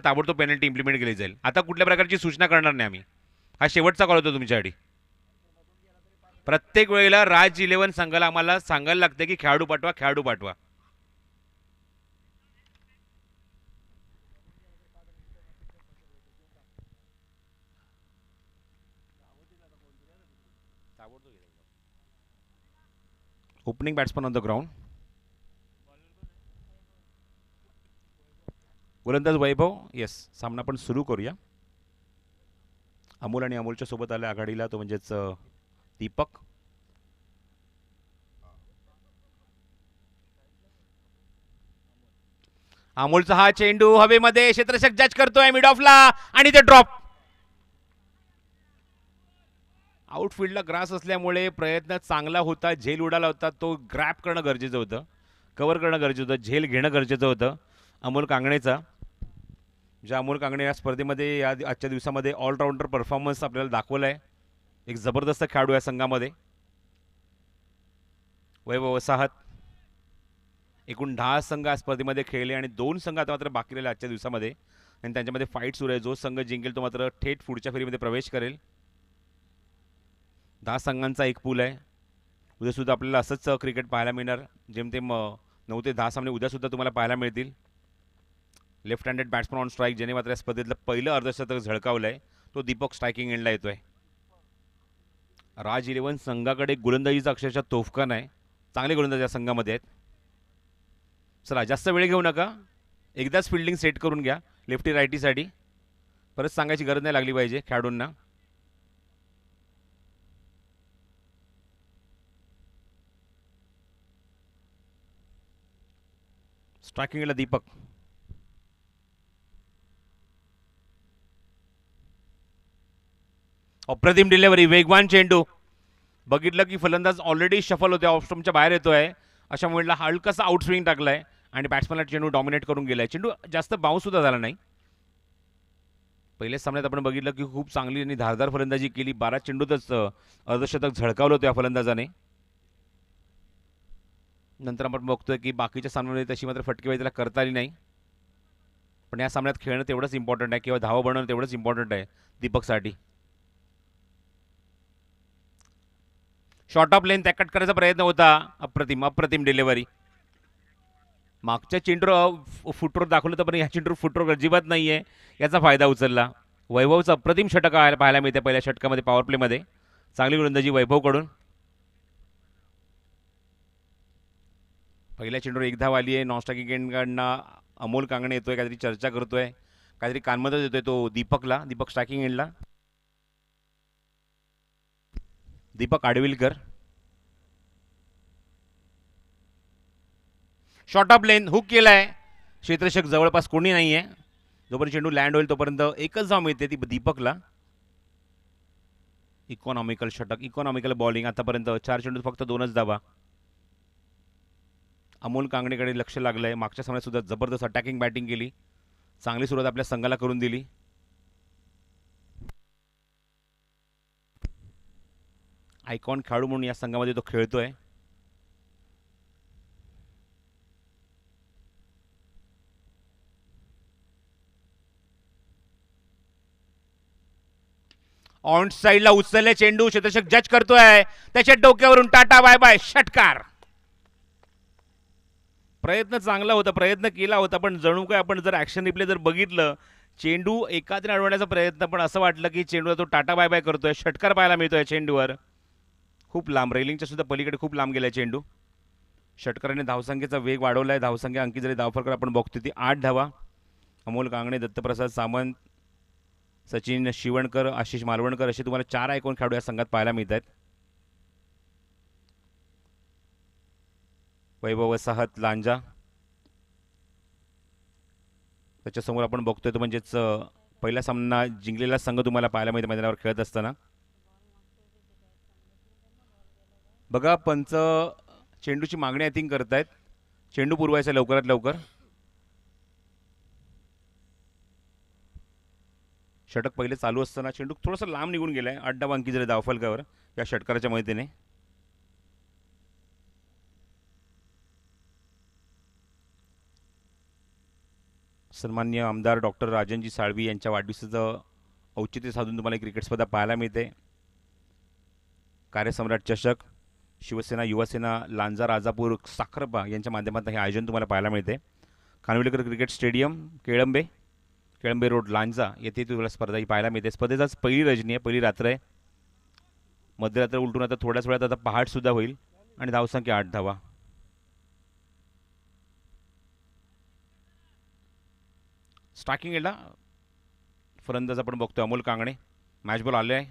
ताबडतोब penalty implement केली जाईल. आता कुठल्या प्रकारची सूचना करणार नाही आम्ही. हा शेवटचा कॉल होतो तुमच्यासाठी. प्रत्येक वेळेला राज 11 संघाला आम्हाला सांगायला लागतं की खेळाडू पाठवा, खेळाडू पाठवा. Opening batsman on the ground. गोलंदाज वैभव. येस, सामना आपण सुरू करूया. अमोल आणि अमोलच्या सोबत आल्या आघाडीला तो म्हणजेच दीपक. अमोलचा हा चेंडू हवेमध्ये, क्षेत्ररक्षक जज करतोय मिड ऑफला आणि ते ड्रॉप. आउटफील्डला ग्रास असल्यामुळे प्रयत्न चांगला होता, झेल उडाला होता, तो ग्रॅप करणं गरजेचं होतं, कव्हर करणं गरजेचं होतं, झेल घेणं गरजेचं होतं अमोल कांगणेचा. ज्या अमोल कांगणे या स्पर्धेमध्ये या आजच्या दिवसामध्ये ऑलराऊंडर परफॉर्मन्स आपल्याला दाखवला आहे. एक जबरदस्त खेळाडू या संघामध्ये. वैभव वसाहत. एकूण 10 संघ या स्पर्धेमध्ये खेळले आणि 2 संघ आता मात्र बाकी राहिले आजच्या दिवसामध्ये आणि त्यांच्यामध्ये फाईट सुरू आहे. जो संघ जिंकेल तो मात्र थेट पुढच्या फेरीमध्ये प्रवेश करेल. 10 संघांचा एक पूल आहे. उद्यासुद्धा आपल्याला असंच क्रिकेट पाहायला मिळणार. जेमतेम 9 ते 10 सामने उद्यासुद्धा तुम्हाला पाहायला मिळतील. Left handed batsman on strike, ज्याने मात्र या स्पर्धेतलं पहिलं अर्धशतक झळकावलं आहे, तो दीपक स्ट्रायकिंग एंडला येतोय. राज 11 संघाकडे गोलंदाजीचा अक्षरशः तोफखाना आहे. चांगले गोलंदाज या संघामध्ये आहेत. चला, जास्त वेळ घेऊ नका, एकदाच फिल्डिंग सेट करून घ्या लेफ्टी रायटीसाठी. परत सांगायची गरज नाही लागली पाहिजे खेळाडूंना. स्ट्रायकिंगला दीपक. अप्रतिम डिलेव्हरी, वेगवान चेंडू. बघितलं की फलंदाज ऑलरेडी शफल होते, ऑफस्टमच्या बाहेर येतोय. अशा वेळेला हलकासा आउटस्विंग टाकलाय आणि बॅट्समॅनला चेंडू डॉमिनेट करून गेलाय. चेंडू जास्त बाउन्स सुद्धा झाला नाही. पहिल्याच सामन्यात आपण बघितलं की खूप चांगली आणि धारदार फलंदाजी केली. 12 चेंडूतच अर्धशतक झळकावलं होतं या फलंदाजाने. नंतर आपण बघतोय की बाकीच्या सामन्यामध्ये तशी मात्र फटकेबाजी त्याला करता आली नाही. पण या सामन्यात खेळणं तेवढंच इम्पॉर्टंट आहे किंवा धावा बनवणं तेवढंच इम्पॉर्टंट आहे दीपकसाठी. शॉर्ट ऑफ लेन त्या कट करायचा प्रयत्न होता. अप्रतिम अप्रतिम डिलेव्हरी. मागच्या चेंडूवर फुटवर दाखवलं तर पण ह्या चेंडूवर फुटवर अजिबात नाही आहे, याचा फायदा उचलला. वैभवचं अप्रतिम षटक पाहायला मिळते पहिल्या षटकामध्ये पॉवर प्लेमध्ये. चांगली गोलंदाजी वैभवकडून. पहिल्या चेंडूवर एक धाव आली आहे. नॉन स्ट्रायकिंग एंडकडनं अमोल कांगणे येतोय, काहीतरी चर्चा करतोय, काहीतरी कानमधच येतोय तो दीपकला. दीपक स्ट्रायकिंग एंडला. Deepak Adwilkar. Short of length hook केलाय. क्षेत्ररक्षक जवळपास कोणी नाही आहे. जोपर्यंत चेंडू लँड होईल तोपर्यंत एकच धाव मिळते ती दीपकला. इकॉनॉमिकल षटक, इकॉनॉमिकल बॉलिंग. आतापर्यंत 4 चेंडू फक्त 2च धावा. अमोल कांगणेकडे लक्ष लागलंय. मागच्या सामन्यात सुद्धा जबरदस्त अटॅकिंग बॅटिंग केली. चांगली सुरुवात आपल्या संघाला करून दिली. आयकॉन खेळाडू म्हणून या संघामध्ये तो खेळतोय. ऑन साईडला उचलले चेंडू, क्षेत्ररक्षक जज करतोय, त्याच्या डोक्यावरून टाटा बाय बाय, षटकार. प्रयत्न चांगला होता, प्रयत्न केला होता, पण जणू काय आपण जर ॲक्शन रिप्ले जर बघितलं, चेंडू एकाद्रीने अडवण्याचा प्रयत्न, पण असं वाटलं की चेंडूला तो टाटा बाय बाय करतोय. षटकार पाहायला मिळतोय चेंडूवर. खूप लांब, रेलिंगच्या सुद्धा पलीकडे खूप लांब गेलाय चेंडू. षटकाराने धावसंख्येचा वेग वाढवलाय. धावसंख्या अंकित झाली धावफरकर आपण बघतोय ती 8 धावा. अमोल कांगणे, दत्तप्रसाद सामंत, सचिन शिवणकर, आशिष मालवणकर असे तुम्हाला 4 आयकॉन खेळाडू या संघात पाहायला मिळत आहेत. वैभव वसाहत लांजा. त्याच्यासमोर आपण बघतोय तो म्हणजेच पहिला सामना जिंकलेला संघ तुम्हाला पाहायला मिळते मैदानावर खेळत असताना. बघा, पंच चेंडूची मागणी आय थिंक करतायत. चेंडू पुरवायचा लवकरात लवकर. षटक पहिले चालू असताना चेंडू थोडासा लांब निघून गेलाय. 8 धावा अंकित झाले धावफलकावर या षटकाराच्या मदतीने. सन्माननीय आमदार डॉक्टर राजनजी साळवी यांच्या वाढदिवसाचं औचित्य साधून तुम्हाला ही क्रिकेट स्पर्धा पाहायला मिळते. कार्यसम्राट चषक शिवसेना युवासेना लांजा राजापूर साखरपा यांच्या माध्यमातून हे आयोजन तुम्हाला पाहायला मिळते. Khanvilkar cricket stadium Kelambe road Lanja येथे तुम्हाला स्पर्धा ही पाहायला मिळते. स्पर्धेत आज पहिली रजनी आहे, पहिली रात्र आहे. मध्यरात्र उलटून आता थोड्याच वेळात आता पहाटसुद्धा होईल आणि धावसंख्या 8 धावा. स्ट्रायकिंग एंडला फलंदाज आपण बघतोय अमोल कांगणे. मॅच बॉल आले आहे.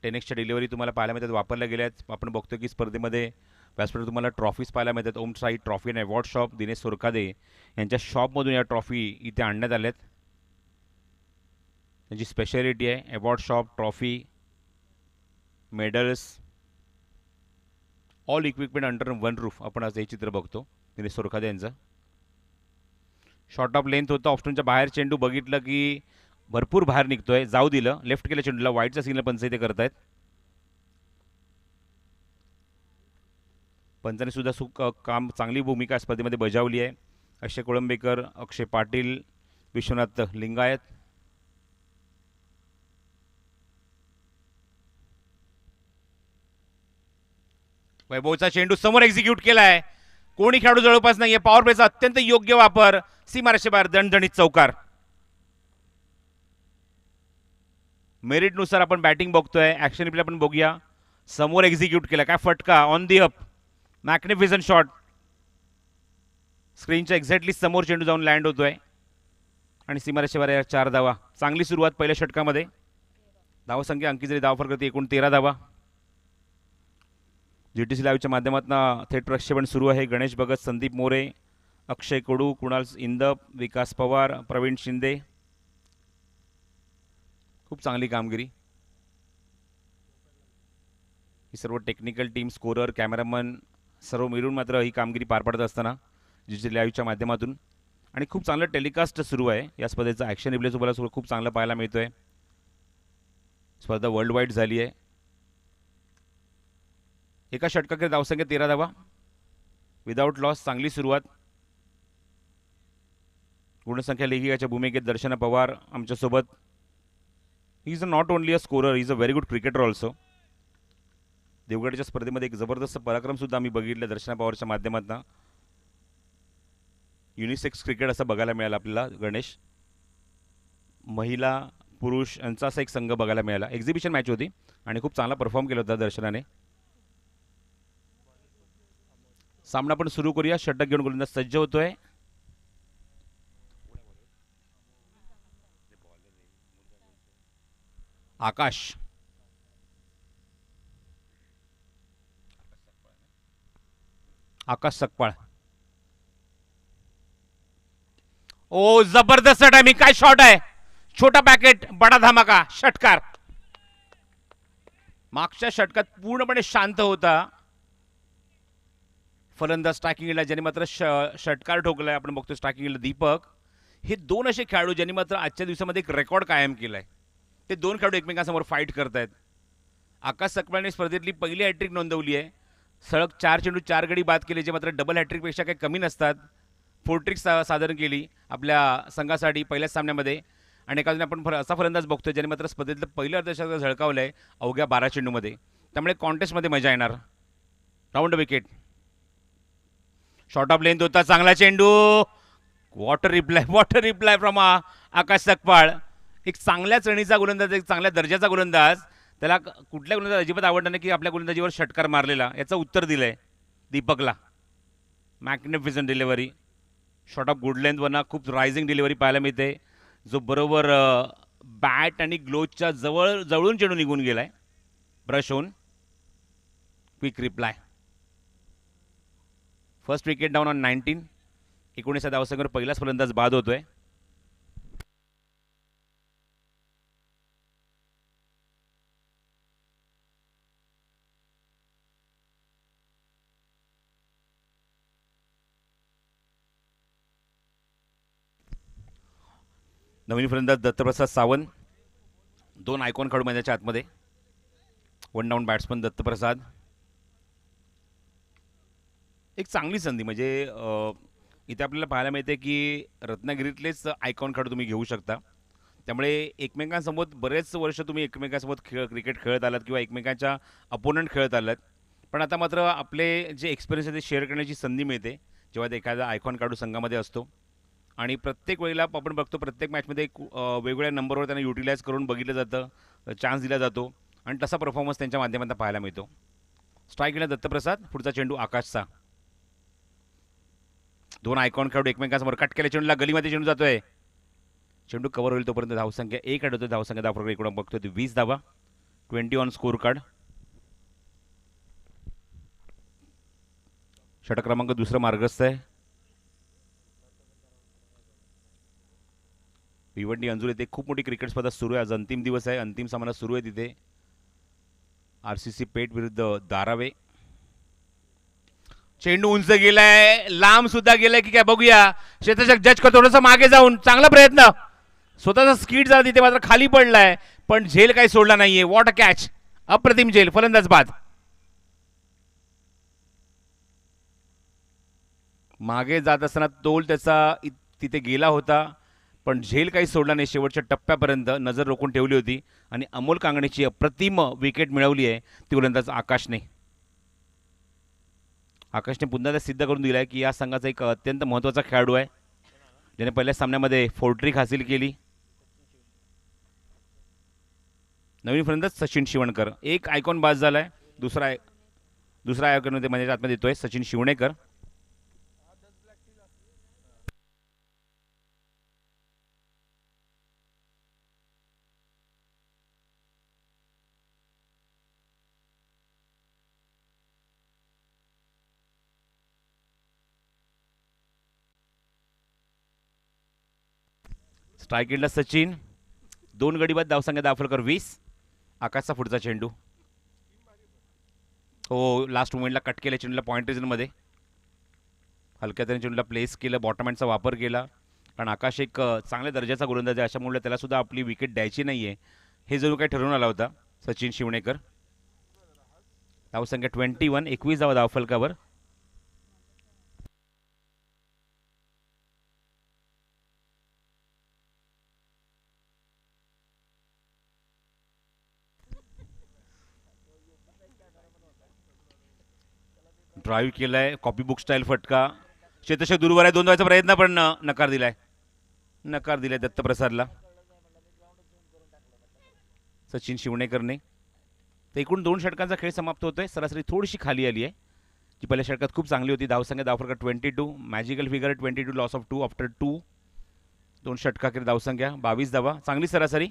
10Xच्या डिलिव्हरी तुम्हाला पाहायला मिळतात, वापरल्या गेल्या आहेत. आपण बघतो की स्पर्धेमध्ये व्यासपीठावर तुम्हाला ट्रॉफीज पाहायला मिळतात. ओम साई ट्रॉफी आणि अवॉर्ड शॉप दिनेश सोरकादे यांच्या शॉपमधून या ट्रॉफी इथे आणण्यात आल्यात. त्यांची स्पेशालिटी आहे award shop, trophy, medals, all equipment under one roof. आपण आज हे चित्र बघतो दिनेश सोरकादे यांचं. शॉर्ट ऑफ लेंथ होतं, ऑप्शनच्या बाहेर चेंडू बघितलं की भरपूर बाहेर निघतोय, जाऊ दिलं. लेफ्ट केलं चेंडूला, वाईटचा सिग्नल पंच इथे करतायत. पंचाने सुद्धा काम चांगली भूमिका स्पर्धेमध्ये बजावली आहे. अक्षय कोळंबेकर, अक्षय पाटील, विश्वनाथ लिंगायत. वैभवचा चेंडू समोर एक्झिक्यूट केलाय, कोणी खेळाडू जवळपास नाहीये. पॉवर प्लेचा अत्यंत योग्य वापर, सीमारेषे बाहेर दणदणीत चौकार. मेरिटनुसार आपण बॅटिंग बघतोय, ऍक्शन रिप्ले आपण बघूया. समोर एक्झिक्यूट केला, काय फटका, on the up, magnificent shot. स्क्रीनच्या एक्झॅक्टली समोर चेंडू जाऊन लँड होतोय आणि सीमारेषेवर 4 धावा. चांगली सुरुवात पहिल्या षटकामध्ये. धावसंख्या अंकी जरी धाव फरक एकूण 13 धावा. GTC लाईव्हच्या माध्यमातून थेट प्रक्षेपण सुरू आहे. गणेश भगत, संदीप मोरे, अक्षय कडू, कुणाल इंदप, विकास पवार, प्रवीण शिंदे. खूप चांगली कामगिरी. ही सर्व टेक्निकल टीम, स्कोरर, कॅमेरामन सर्व मिळून मात्र ही कामगिरी पार पाडत असताना GTC लाईव्हच्या माध्यमातून. आणि खूप चांगलं टेलिकास्ट सुरू आहे या स्पर्धेचा. ॲक्शन रिप्ले तुम्हाला खूप चांगलं पाहायला मिळतोय. स्पर्धा वर्ल्ड वाईड झाली आहे. एका षटकाकडे धावसंख्या 13 धावा, विदाऊट लॉस. चांगली सुरुवात. गुणसंख्या लेखिकाच्या भूमिकेत दर्शना पवार आमच्यासोबत. He is not only a scorer, he is a very good cricketer also. देवगडच्या स्पर्धेमध्ये एक जबरदस्त पराक्रम सुद्धा आम्ही बघितलं दर्शना पवारच्या माध्यमातून. युनिसेक्स क्रिकेट असं बघायला मिळालं आपल्याला. गणेश, महिला पुरुष यांचा असा एक संघ बघायला मिळाला. एक्झिबिशन मॅच होती आणि खूप चांगला परफॉर्म केला होता दर्शनाने. सामना पण सुरू करूया. षटक घेऊन गोलंदाज सज्ज होतोय. आकाश, सकपाळ. ओ जबरदस्त टायमिंग, काय शॉट आहे. छोटा पॅकेट बडा धमाका, षटकार. मागच्या षटकात पूर्णपणे शांत होता फलंदाज स्ट्रायकिंगला, ज्यांनी मात्र षटकार ठोकलाय. आपण बघतो स्ट्रायकिंगला दीपक. हे दोन असे खेळाडू ज्यांनी मात्र आजच्या दिवसामध्ये एक रेकॉर्ड कायम केलाय. ते दोन खेळाडू एकमेकांसमोर फाईट करतायत. आकाश सकपाळने स्पर्धेतली पहिली हॅट्रिक नोंदवली आहे. सलग 4 चेंडू 4 गडी बाद केले, जे मात्र डबल हॅट्रिकपेक्षा काही कमी नसतात. 4 ट्रिक्स सादर केली आपल्या संघासाठी पहिल्याच सामन्यामध्ये. आणि एका आपण असा फलंदाज बघतोय ज्याने मात्र स्पर्धेतलं पहिलं अर्धशतक झळकावलंय अवघ्या 12 चेंडूमध्ये. त्यामुळे कॉन्टेस्टमध्ये मजा येणार. Round wicket. Short of length होता, चांगला चेंडू. वॉटर रिप्लाय फ्रॉम आकाश सकपाळ. एक चांगल्या चणीचा गोलंदाज, एक चांगल्या दर्जाचा गोलंदाज. त्याला कुठल्या गोलंदाज अजिबात आवडणार नाही की आपल्या गोलंदाजीवर षटकार मारलेला. याचं उत्तर दिलंय दीपकला. Magnificent delivery. Short of good लेंथवरना खूप रायझिंग डिलिव्हरी पाहायला मिळते, जो बरोबर बॅट आणि ग्लोवच्या जवळून चेंडू निघून गेलाय. ब्रश होऊन quick reply. First wicket down on 19. 19 धावसंख्येवर पहिलाच फलंदाज बाद होतोय. नवीन फलंदाज दत्तप्रसाद सावंत. 2 आयकॉन खेळाडू मैदानाच्या आतमध्ये. 1 डाऊन बॅट्समन दत्तप्रसाद. एक चांगली संधी म्हणजे इथे आपल्याला पाहायला मिळते की रत्नागिरीतलेच आयकॉन खेळाडू तुम्ही घेऊ शकता. त्यामुळे एकमेकांसोबत बरेच वर्ष तुम्ही एकमेकांसोबत क्रिकेट खेळत आलात किंवा एकमेकांच्या अपोनंट खेळत आलात. पण आता मात्र आपले जे एक्सपिरियन्स आहे ते शेअर करण्याची संधी मिळते जेव्हा ते एखादा आयकॉन खेळाडू संघामध्ये असतो. आणि प्रत्येक वेळेला आपण बघतो प्रत्येक मॅचमध्ये वेगवेगळ्या नंबरवर त्यांना युटिलाइज करून बघितलं जातं, चान्स दिला जातो आणि तसा परफॉर्मन्स त्यांच्या माध्यमातून पाहायला मिळतो. स्ट्राईक केला दत्तप्रसाद, पुढचा चेंडू आकाशचा. दोन आयकॉन खेळाडू एकमेकांसमोर कट केल्या चेंडूला गलीमध्ये चेंडू जातोय. चेंडू कव्हर होईल तोपर्यंत धावसंख्या एक आढळतोय. धावसंख्या धाव इकडून बघतोय 20 धावा, 20 ऑन स्कोर कार्ड. षटक क्रमांक दुसरं मार्गस्थ आहे. भिवंडी अंजूर येथे खूप मोठी क्रिकेट स्पर्धा सुरू आहे. आज अंतिम दिवस आहे, अंतिम सामना सुरू आहे तिथे. RCC पेठ विरुद्ध दारावे. चेंडू उंच गेलाय, लांब सुद्धा गेलाय की काय बघूया. क्षेत्ररक्षक जज करतो थोडंसं मागे जाऊन, चांगला प्रयत्न. स्वतःचा स्कीड झाला तिथे मात्र खाली पडलाय, पण झेल काही सोडला नाहीये. वॉट अ कॅच, अप्रतिम झेल, फलंदाज बाद. मागे जात असताना तोल त्याचा तिथे गेला होता, पण झेल काही सोडला नाही. शेवटच्या टप्प्यापर्यंत नजर रोखून ठेवली होती आणि अमोल कांगणेची अप्रतिम विकेट मिळवली आहे ती गोलंदाज आकाशने. आकाशने पुन्हा ते सिद्ध करून दिलं आहे की या संघाचा एक अत्यंत महत्त्वाचा खेळाडू आहे, ज्याने पहिल्या सामन्यामध्ये फोर्ट्रिक हासिल केली. नवीन फलंदाज सचिन शिवणकर. एक आयकॉन बाद झालाय. दुसरा आयकॉन मध्ये म्हणजे आतमध्ये येतोय सचिन शिवणेकर. स्ट्राईक एंडला सचिन. दोन गडी बाद, धावसंख्या दाफलकर 20. आकाशचा पुढचा चेंडू. हो, लास्ट मोमेंटला कट केल्या चेंडूला पॉईंट रिजनमध्ये. हलक्या त्याने चेंडूला प्लेस केलं, बॉटम हँडचा वापर केला. कारण आकाश एक चांगल्या दर्जाचा गोलंदाज आहे, अशामुळे त्याला सुद्धा आपली विकेट द्यायची नाहीये हे जणू काही ठरवून आला होता सचिन शिवणेकर. धावसंख्या 21, 21 धावा धावफलकावर. ड्राईव्ह केलाय, कॉपी बुक स्टाईल फटका. क्षेत्रक्षक दूरवर आहे, दोन धावाचा प्रयत्न पण नकार दिलाय दत्तप्रसादला. सचिन शिवणेकरने. तर एकूण 2 षटकांचा खेळ समाप्त होतोय. सरासरी थोडीशी खाली आली आहे, जी पहिल्या षटकात खूप चांगली होती. धावसंख्या धावफरक 22, magical figure 22, loss of 2 after 2. 2 षटकाखेर धावसंख्या 22 धावा, चांगली सरासरी.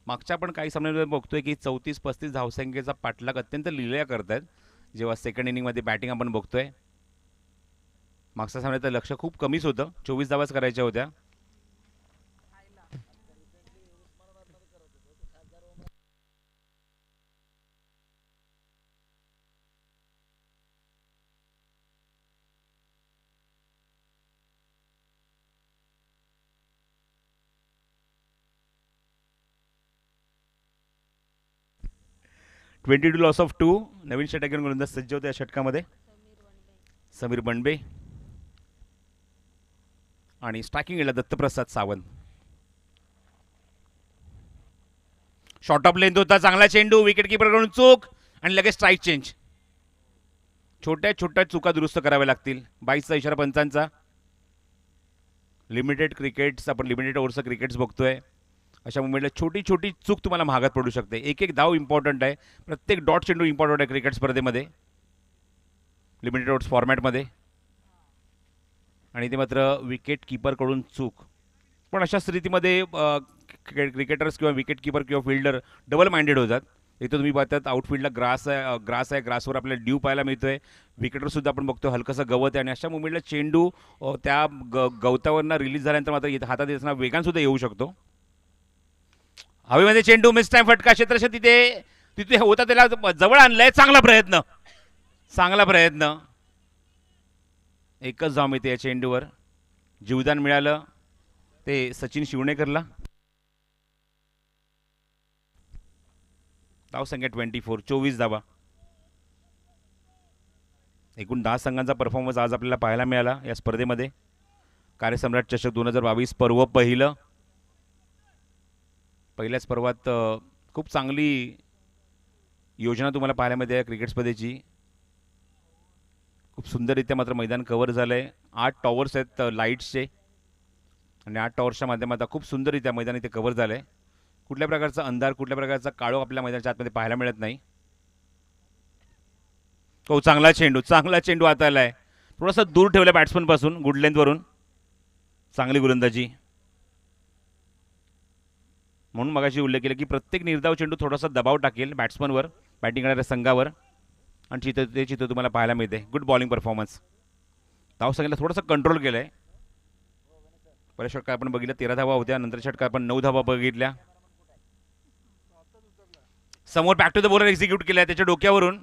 मागच्या पण काही सामन्यांमध्ये बघतोय की 34-35 धावसंख्येचा पाठलाग अत्यंत लिलया करतायत जेव्हा सेकंड इनिंगमध्ये बॅटिंग आपण बघतोय. मागच्या सामन्यात तर लक्ष खूप कमीच होतं, 24 धावाच करायच्या होत्या. Twenty 2 loss of 2. नवीन षटक घेऊन गोलंदाज सज्ज होते या षटकामध्ये समीर बनबे. आणि स्ट्रायकिंग गेला Dattaprasad Sawant. Short of length होता, चांगला चेंडू, विकेट कडून चूक आणि लगेच स्ट्राईक चेंज. छोट्या छोट्या चुका दुरुस्त कराव्या लागतील. 22चा इशारा पंचांचा. लिमिटेड क्रिकेट्स, आपण लिमिटेड ओव्हरचं क्रिकेट्स बघतोय. अशा मुंबईला छोटी छोटी चूक तुम्हाला महागात पडू शकते. एक एक धाव इम्पॉर्टंट आहे, प्रत्येक डॉट चेंडू इम्पॉर्टंट आहे क्रिकेट स्पर्धेमध्ये, लिमिटेड ओव्हर्स फॉर्मॅटमध्ये. आणि ते मात्र विकेट कीपरकडून चूक. पण अशा स्थितीमध्ये क्रिकेटर्स किंवा विकेट कीपर किंवा फिल्डर डबल माइंडेड होतात. इथं तुम्ही पाहतात आउटफील्डला ग्रास आहे, ग्रासवर आपल्याला ड्यू पाहायला मिळतोय. विकेटरसुद्धा आपण बघतो हलकंसं गवत आहे आणि अशा मुमेंटला चेंडू त्या गवतावरनं रिलीज झाल्यानंतर मात्र हातात येताना वेगानसुद्धा येऊ शकतो. हवेमध्ये चेंडू, मिस टाइम फटका. क्षेत्ररक्षक तिथे तिथे होता, त्याला जवळ आणलंय. चांगला प्रयत्न. एकच धाव मिळते या चेंडूवर. जीवदान मिळालं ते सचिन शिवणेकरला. धावसंख्या 24, 24 धावा. एकूण 10 संघांचा परफॉर्मन्स आज आपल्याला पाहायला मिळाला या स्पर्धेमध्ये. कार्यसम्राट चषक 2022 पर्व पहिलं. पहिल्याच पर्वात खूप चांगली योजना तुम्हाला पाहायला मिळते क्रिकेट स्पर्धेची. खूप सुंदररित्या मात्र मैदान कव्हर झालं आहे. 8 टॉवर्स आहेत लाईट्सचे आणि 8 टॉवर्सच्या माध्यमातून खूप सुंदररित्या मैदान इथे कव्हर झालं आहे. कुठल्या प्रकारचा अंधार, कुठल्या प्रकारचा काळोख आपल्या मैदानाच्या आतमध्ये पाहायला मिळत नाही. हो, चांगला चेंडू आता आला आहे. थोडासा दूर ठेवला बॅट्समनपासून गुड लेंथवरून. चांगली गोलंदाजी. म्हणून मगाशी उल्लेख केला की प्रत्येक निर्धाव चेंडू थोडासा दबाव टाकेल बॅट्समनवर, बॅटिंग करणाऱ्या संघावर, आणि ते चित्र तुम्हाला पाहायला मिळते. Good bowling performance. धावसंख्येला थोडासा कंट्रोल केलं आहे. पहिल्या षटकार आपण बघितलं 13 धावा होत्या, नंतर षटकार आपण 9 धावा बघितल्या. समोर back to the bowler execute केला आहे त्याच्या डोक्यावरून.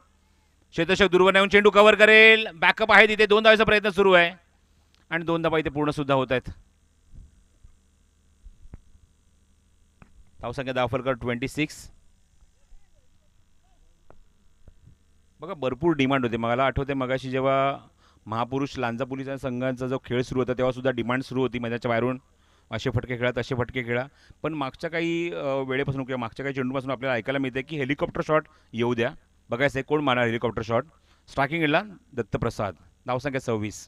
क्षेत्ररक्षक दूरवर येऊन चेंडू कव्हर करेल. बॅकअप आहे तिथे. 2 धावांचा प्रयत्न सुरू आहे आणि 2 धावा इथे पूर्ण सुद्धा होत आहेत. धावसंख्या धावफलक 26. बघा भरपूर डिमांड होते. मला आठवते मगाशी जेव्हा महापुरुष लांजा पोलीस संघांचा जो खेळ सुरू होता तेव्हा सुद्धा डिमांड सुरू होती मैदानाच्या बाहेरून, असे फटके खेळा तसे फटके खेळा. पण मागच्या काही वेळेपासून किंवा मागच्या काही चेंडूपासून आपल्याला ऐकायला मिळते की हेलिकॉप्टर शॉट येऊ द्या. बघायचं आहे कोण मारणार हेलिकॉप्टर शॉट. स्ट्रायकिंग एंडला दत्तप्रसाद. धावसंख्या 26.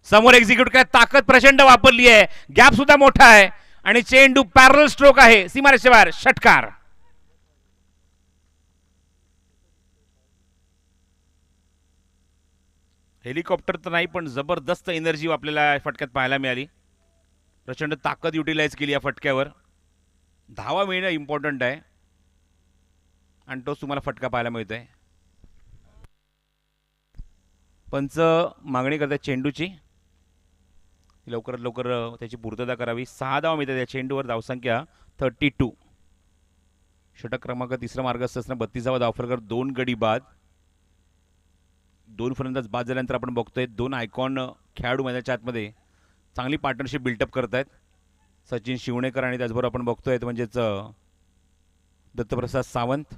समोर एक्झिक्यूट काय ताकद प्रचंड वापरली आहे. गॅप सुद्धा मोठा आहे आणि चेंडू पॅरल स्ट्रोक आहे सीमारेषेवर. षटकार. हेलिकॉप्टर तर नाही पण जबरदस्त एनर्जी आपल्याला फटक्यात पाहायला मिळाली. प्रचंड ताकद युटिलाइज केली या फटक्यावर. धावा मिळणं इम्पॉर्टंट आहे आणि तोच तुम्हाला फटका पाहायला मिळतोय. पंच मागणी करतात चेंडूची, लवकरात लवकर त्याची पूर्तता करावी. 6 धावा मिळतात या चेंडूवर. धावसंख्या 32. षटक क्रमांक 3 मार्गस्थ असताना 32 धावा धावफलकावर 2 गडी बाद. 2 फलंदाज बाद झाल्यानंतर आपण बघतोय 2 आयकॉन खेळाडू मैदानाच्या आतमध्ये चांगली पार्टनरशिप बिल्टअप करत आहेत. सचिन शिवणेकर आणि त्याचबरोबर आपण बघतोय म्हणजेच दत्तप्रसाद सावंत.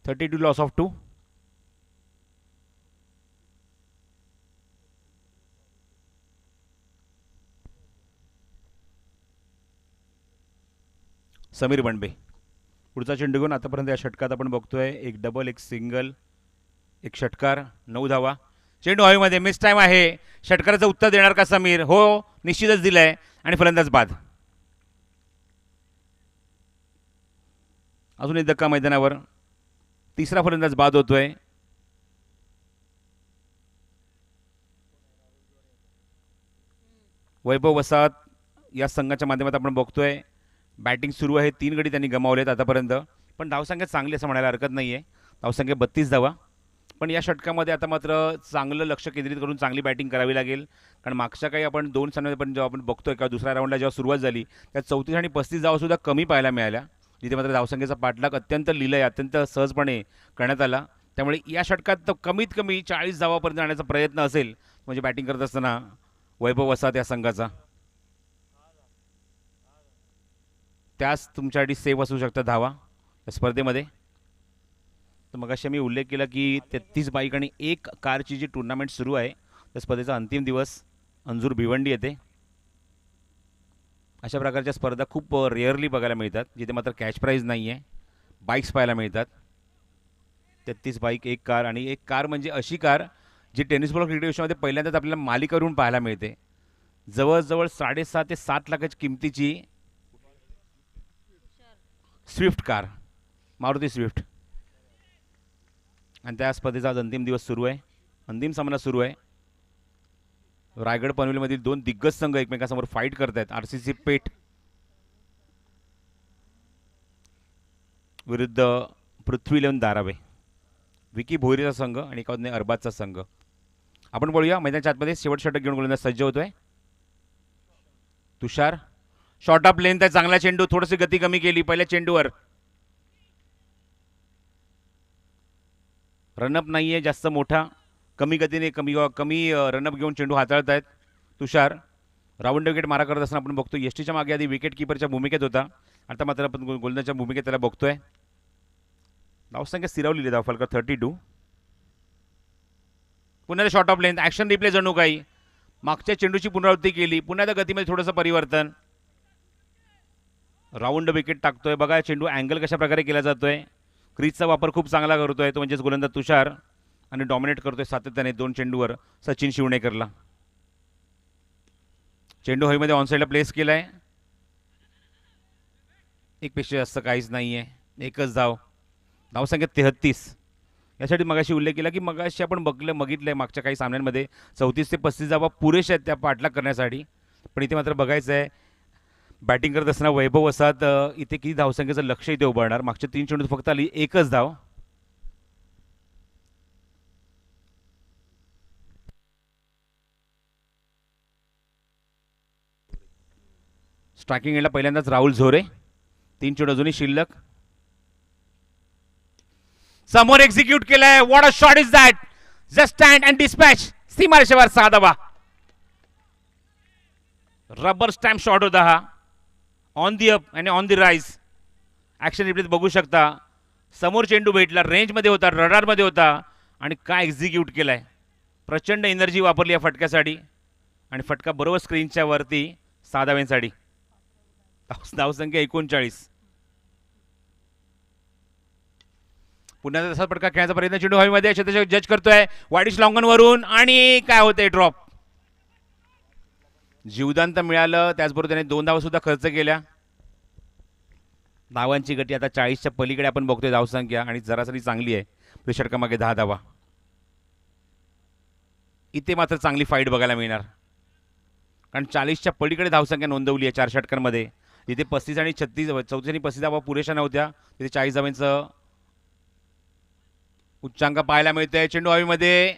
32 loss of 2. समीर बनबे पुढचा चेंडू घेऊन. आतापर्यंत या षटकात आपण बघतोय 1 डबल 1 सिंगल 1 षटकार 9 धावा. चेंडू हवेमध्ये मिस टाइम आहे. षटकाराचं उत्तर देणार का समीर? हो, निश्चितच दिलंय आणि फलंदाज बाद. अजून एक धक्का मैदानावर. तिसरा फलंदाज बाद होतोय. वैभव वसाहत या संघाच्या माध्यमातून आपण बघतोय बॅटिंग सुरू आहे. 3 गडी त्यांनी गमावलेत आतापर्यंत, पण धावसंख्या चांगली असं म्हणायला हरकत नाही आहे. धावसंख्या 32 धावा. पण या षटकामध्ये आता मात्र चांगलं लक्ष केंद्रित करून चांगली बॅटिंग करावी लागेल. कारण मागच्या काही आपण 2 सामन्यात पण जेव्हा आपण बघतोय किंवा दुसऱ्या राऊंडला जेव्हा सुरुवात झाली त्या 34 आणि 35 धावासुद्धा कमी पाहायला मिळाल्या, जिथे मात्र धावसंख्येचा पाठलाग अत्यंत लिलय अत्यंत सहजपणे करण्यात आला. त्यामुळे या षटकात कमीत कमी 40 धावापर्यंत जाण्याचा प्रयत्न असेल म्हणजे बॅटिंग करत असताना वैभव वसाहत या संघाचा. त्याच तुमच्यासाठी सेफ असू शकतात धावा या स्पर्धेमध्ये. तर मग अशी मी उल्लेख केला की 33 बाईक आणि 1 कारची जी टुर्नामेंट सुरू आहे त्या स्पर्धेचा अंतिम दिवस अंजूर भिवंडी येते. अशा प्रकारच्या स्पर्धा खूप रेअरली बघायला मिळतात जिथे मात्र कॅश प्राईज नाही आहे. बाईक्स पाहायला मिळतात. 33 बाईक 1 कार आणि 1 कार म्हणजे अशी कार जी टेनिस बॉल क्रिकेट विश्वामध्ये पहिल्यांदाच आपल्याला मालिकावरून पाहायला मिळते. जवळजवळ 6.5 ते 7 लाखाची किमतीची स्विफ्ट कार, मारुती स्विफ्ट. आणि त्या स्पर्धेचा आज अंतिम दिवस सुरू आहे. अंतिम सामना सुरू आहे. रायगड पनवेलमधील 2 दिग्गज संघ एकमेकांसमोर फाईट करत आहेत. RCC पेठ विरुद्ध पृथ्वी 11 धारावे. विकी भोईरेचा संघ आणि एका अरबाजचा संघ. आपण बोलूया मैदानाच्या आतमध्ये. शेवट षटक घेऊन गोलंदाज सज्ज होतोय तुषार. शॉर्ट ऑफ लेंथ आहे. चांगला चेंडू. थोडीशी गती कमी केली पहिल्या चेंडूवर. रनअप नाहीये जास्त मोठा. कमी गतीने कमी रनअप घेऊन चेंडू हाताळत आहेत तुषार. राऊंड विकेट मारा करत असताना आपण बघतो एसटीच्या मागे आधी विकेट किपरच्या भूमिकेत होता, आता मात्र आपण गोलंदाजच्या भूमिकेत त्याला बघतोय. धावसंख्या स्थिरावलेली धाव फलक 32. पुन्हा short of length action replay जणू काही मागच्या चेंडूची पुनरावृत्ती केली. पुन्हा त्या गतीमध्ये थोडंसं परिवर्तन. राऊंड विकेट टाकतोय बघा. चेंडू अँगल कशा प्रकारे केला जातोय. क्रीजचा वापर खूप चांगला करतोय तो म्हणजेच गोलंदाज तुषार आणि डॉमिनेट करतोय सातत्याने 2 चेंडूवर सचिन शिवणेकरला. चेंडू हवेमध्ये ऑनसाईडला प्लेस केलाय. एक पेक्षा जास्त काहीच नाही आहे. एकच धाव. धावसंख्या 33. यासाठी मगाशी उल्लेख केला की मगाशी आपण बघितलं आहे मागच्या काही सामन्यांमध्ये 34 ते 35 धावा पुरेशा आहेत त्या पाठलाग करण्यासाठी. पण इथे मात्र बघायचं आहे बॅटिंग करत असताना वैभव वसाहत इथे किती धावसंख्येचं लक्ष इथे उभारणार. मागच्या 3 चेंडूत फक्त आली एकच धाव. स्ट्रायकिंग एंडला पहिल्यांदाच राहुल झोरे. 3 चेंडू अजूनही शिल्लक. समोर एक्झिक्यूट केलाय. What a shot is that. Just stand and dispatch. सीमारेषेवर 6 धावा. रबर स्टॅम्प शॉट होता हा. ऑन दी अप आणि ऑन दी राईज. ॲक्शन रिप्लेत बघू शकता. समोर चेंडू भेटला. रेंजमध्ये होता. रडारमध्ये होता आणि काय एक्झिक्यूट केलाय. प्रचंड एनर्जी वापरली या फटक्यासाठी आणि फटका बरोबर स्क्रीनच्या वरती 6 धाव्यांसाठी. धावसंख्या 39. पुन्हा तसा फटका खेळण्याचा प्रयत्न. चेंडू हवेमध्ये क्षेत्ररक्षक जज करतोय वाईडिश लॉंगन वरून आणि काय होतंय ड्रॉप. जीवदान तर मिळालं. त्याचबरोबर त्याने 2 धावा सुद्धा खर्च केल्या. धावांची गती आता 40च्या पलीकडे आपण बघतोय धावसंख्या आणि सरासरी चांगली आहे. षटकामागे 10 धावा. इथे मात्र चांगली फाईट बघायला मिळणार कारण 40च्या पलीकडे धावसंख्या नोंदवली आहे 4 षटकांमध्ये. तिथे 35 आणि 36 34 आणि 35 धावा पुरेशा नव्हत्या. तिथे 40 धावांचं उच्चांक पाहायला मिळतोय. चेंडू हवेमध्ये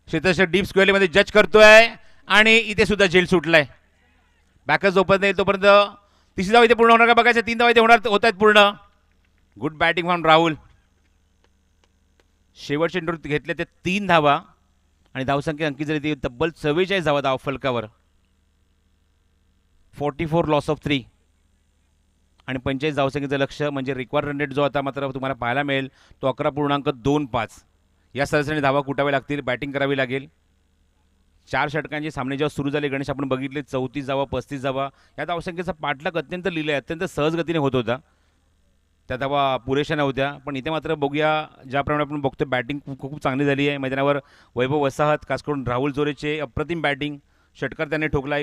क्षेत्ररक्षक डीप स्क्वेअरमध्ये जज करतोय आणि इथे सुद्धा झेल सुटलाय. बॅकच ओपन नाही तोपर्यंत 30 धावा इथे पूर्ण होणार का बघायचं. 3 धावा इथे होत आहेत पूर्ण. Good batting from Rahul. शेवटच्या चेंडूत घेतले ते 3 धावा आणि धावसंख्या अंकित झाली ती तब्बल 44 धावा धाव फलकावर. 44 लॉस ऑफ 3 आणि 45 धावसंख्येचं लक्ष म्हणजे रिक्वायर्ड रन रेट जो आता मात्र तुम्हाला पाहायला मिळेल तो 11.25. या सरासरीने धावा कुटाव्या लागतील. बॅटिंग करावी लागेल. 4 षटकांचे सामने जेव्हा सुरू झाले गणेश आपण बघितले 34 धावा 35 धावा या धावसंख्येचा पाठलाग अत्यंत लिहिला आहे. अत्यंत सहज गतीने होत होता. त्या धावा पुरेशा नव्हत्या. पण इथे मात्र बघूया ज्याप्रमाणे आपण बघतो बॅटिंग खूप चांगली झाली आहे. मैदानावर वैभव वसाहत खास करून राहुल झोरेचे अप्रतिम बॅटिंग. षटकार त्याने ठोकला.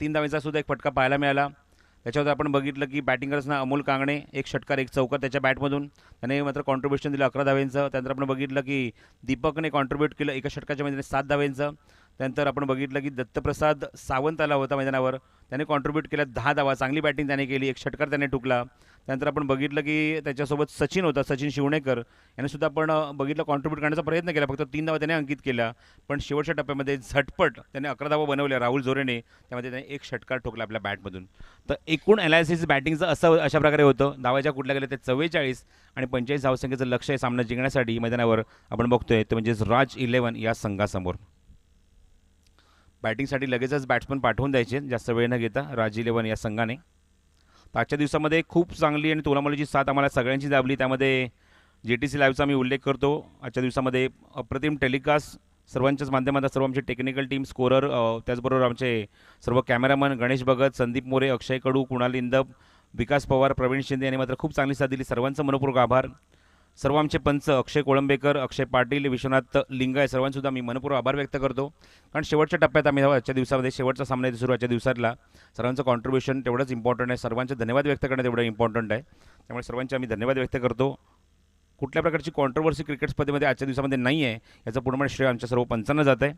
3 धावेचा सुद्धा एक फटका पाहायला मिळाला. त्याच्यावर आपण बघितलं की बॅटिंग करताना अमोल कांगणे 1 षटकार 1 चौकार त्याच्या बॅटमधून त्याने मात्र कॉन्ट्रीब्युशन दिलं 11 धावेंचं. त्यानंतर आपण बघितलं की दीपकने कॉन्ट्रीब्यूट केलं एका षटकाच्या मध्ये 7 धावेंचं. त्यानंतर आपण बघितलं की दत्तप्रसाद सावंत आला होता मैदानावर. त्याने कॉन्ट्रीब्यूट केल्या 10 धावा. चांगली बॅटिंग त्याने केली. 1 षटकार त्याने ठोकला. त्यानंतर आपण बघितलं की त्याच्यासोबत सचिन होता. सचिन शिवणेकर याने सुद्धा आपण बघितलं कॉन्ट्रीब्यूट करण्याचा प्रयत्न केला. फक्त 3 धावा त्याने अंकित केल्या. पण शेवटच्या टप्प्यामध्ये झटपट त्याने 11 धावा बनवल्या राहुल झोरेने. त्यामध्ये त्याने 1 षटकार ठोकला आपल्या बॅटमधून. तर एकूण एनालिसिस बॅटिंगचं अशा प्रकारे होतं. धावाच्या कुठल्या गेल्या ते 44 आणि 45 धावसंख्येचं लक्ष आहे सामना जिंकण्यासाठी मैदानावर आपण बघतोय ते म्हणजे राज 11 या संघासमोर. बॅटिंगसाठी लगेचच बॅट्समन पाठवून द्यायचे जास्त वेळ न घेता राज 11 या संघाने. आजच्या दिवसामध्ये खूप चांगली आणि तोलामोलीची साथ आम्हाला सगळ्यांची लाभली. त्यामध्ये JTC लाईव्हचा मी उल्लेख करतो. आजच्या दिवसामध्ये अप्रतिम टेलिकास्ट सर्वांच्याच माध्यमातून सर्व आमचे टेक्निकल टीम स्कोरर त्याचबरोबर आमचे सर्व कॅमेरामन गणेश भगत संदीप मोरे अक्षय कडू कुणाल इंदप विकास पवार प्रवीण शिंदे यांनी मात्र खूप चांगली साथ दिली. सर्वांचं मनपूर्वक आभार. सर्व आमचे पंच अक्षय कोळंबेकर अक्षय पाटील विश्वनाथ लिंगाय सर्वांसुद्धा मी मनपूर्वक आभार व्यक्त करतो. कारण शेवटच्या टप्प्यात आम्ही आजच्या दिवसामध्ये शेवटचा सामना सुरू आजच्या दिवसातला सर्वांचं कॉन्ट्रीब्युशन तेवढंच इम्पॉर्टंट आहे. सर्वांचे धन्यवाद व्यक्त करणं तेवढं इम्पॉर्टंट आहे. त्यामुळे सर्वांचे आम्ही धन्यवाद व्यक्त करतो. कुठल्या प्रकारची कॉन्ट्रोवर्सी क्रिकेट स्पर्धेमध्ये आजच्या दिवसामध्ये नाही आहे याचं पूर्णपणे श्रेय आमच्या सर्व पंचांना जात आहे.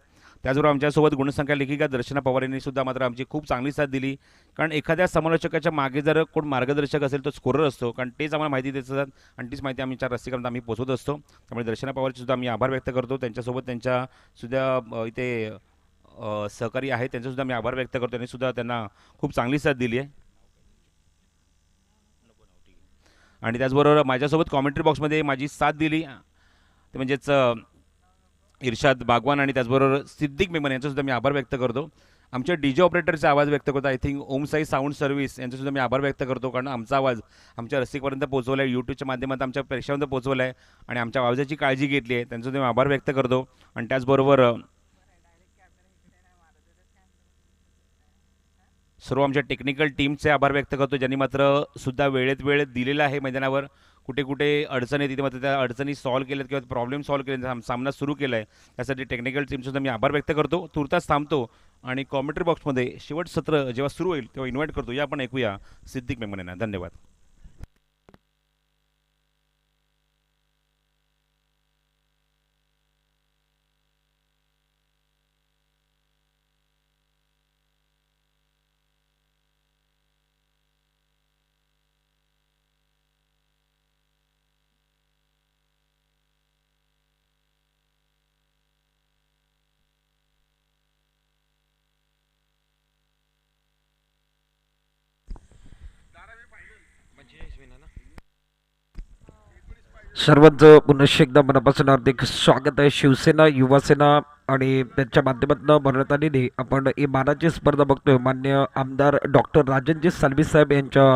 त्याचबरोबर आमच्यासोबत गुणसंख्या लेखिका दर्शना पवार यांनी सुद्धा मात्र आमची खूप चांगली साथ दिली. कारण एखाद्या समालोचकाच्या मागे जर कोण मार्गदर्शक असेल तो स्कोरर असतो. कारण तेच आम्हाला माहिती देतात आणि तीच माहिती आम्ही 4 रसिकांना आम्ही पोहोचवत असतो. त्यामुळे दर्शना पवारचे सुद्धा आम्ही आभार व्यक्त करतो. त्यांच्यासोबत त्यांच्या सुद्धा इथे सहकारी आहेत त्यांचासुद्धा मी आभार व्यक्त करतो. त्यांनी सुद्धा त्यांना खूप चांगली साथ दिली आहे. आणि त्याचबरोबर माझ्यासोबत कॉमेंट्री बॉक्समध्ये माझी साथ दिली ते म्हणजेच इर्शाद बागवान आणि त्याचबरोबर सिद्दीक मेमन यांचासुद्धा मी आभार व्यक्त करतो. आमच्या डीजे ऑपरेटरचे आवाज व्यक्त करतो. I think Om Sai sound service यांच्यासुद्धा मी आभार व्यक्त करतो, कारण आमचा आवाज आमच्या रसिकपर्यंत पोहोचवला आहे, यूट्यूबच्या माध्यमातून आमच्या प्रेक्षकांपर्यंत पोहोचवला आहे आणि आमच्या आवाजाची काळजी घेतली आहे. त्यांच्यासुद्धा मी आभार व्यक्त करतो. आणि त्याचबरोबर सर्व आमच्या टेक्निकल टीमचे आभार व्यक्त करतो, ज्यांनी मात्र सुद्धा वेळेत वेळ दिलेला आहे मैदानावर. कुठे कुठे अडचणी तिथे मात्र त्या अडचणी सॉल्व्ह केल्यात किंवा प्रॉब्लेम सॉल्व्ह केले, सामना सुरू केला आहे, त्यासाठी टेक्निकल टीमसुद्धा मी आभार व्यक्त करतो. तुर्तास थांबतो आणि कॉमेंट्री बॉक्समध्ये शेवट सत्र जेव्हा सुरू होईल तेव्हा इन्व्हाइट करतो. या आपण ऐकूया सिद्दीक मेमनेंना. धन्यवाद. सर्वांचं पुनश्च एकदा मनापासून हार्दिक स्वागत आहे. शिवसेना युवासेना आणि त्यांच्या माध्यमातून भरण्यात आलेली आपण ही मानाची स्पर्धा बघतोय. मान्य आमदार डॉक्टर राजनजी सालवी साहेब यांच्या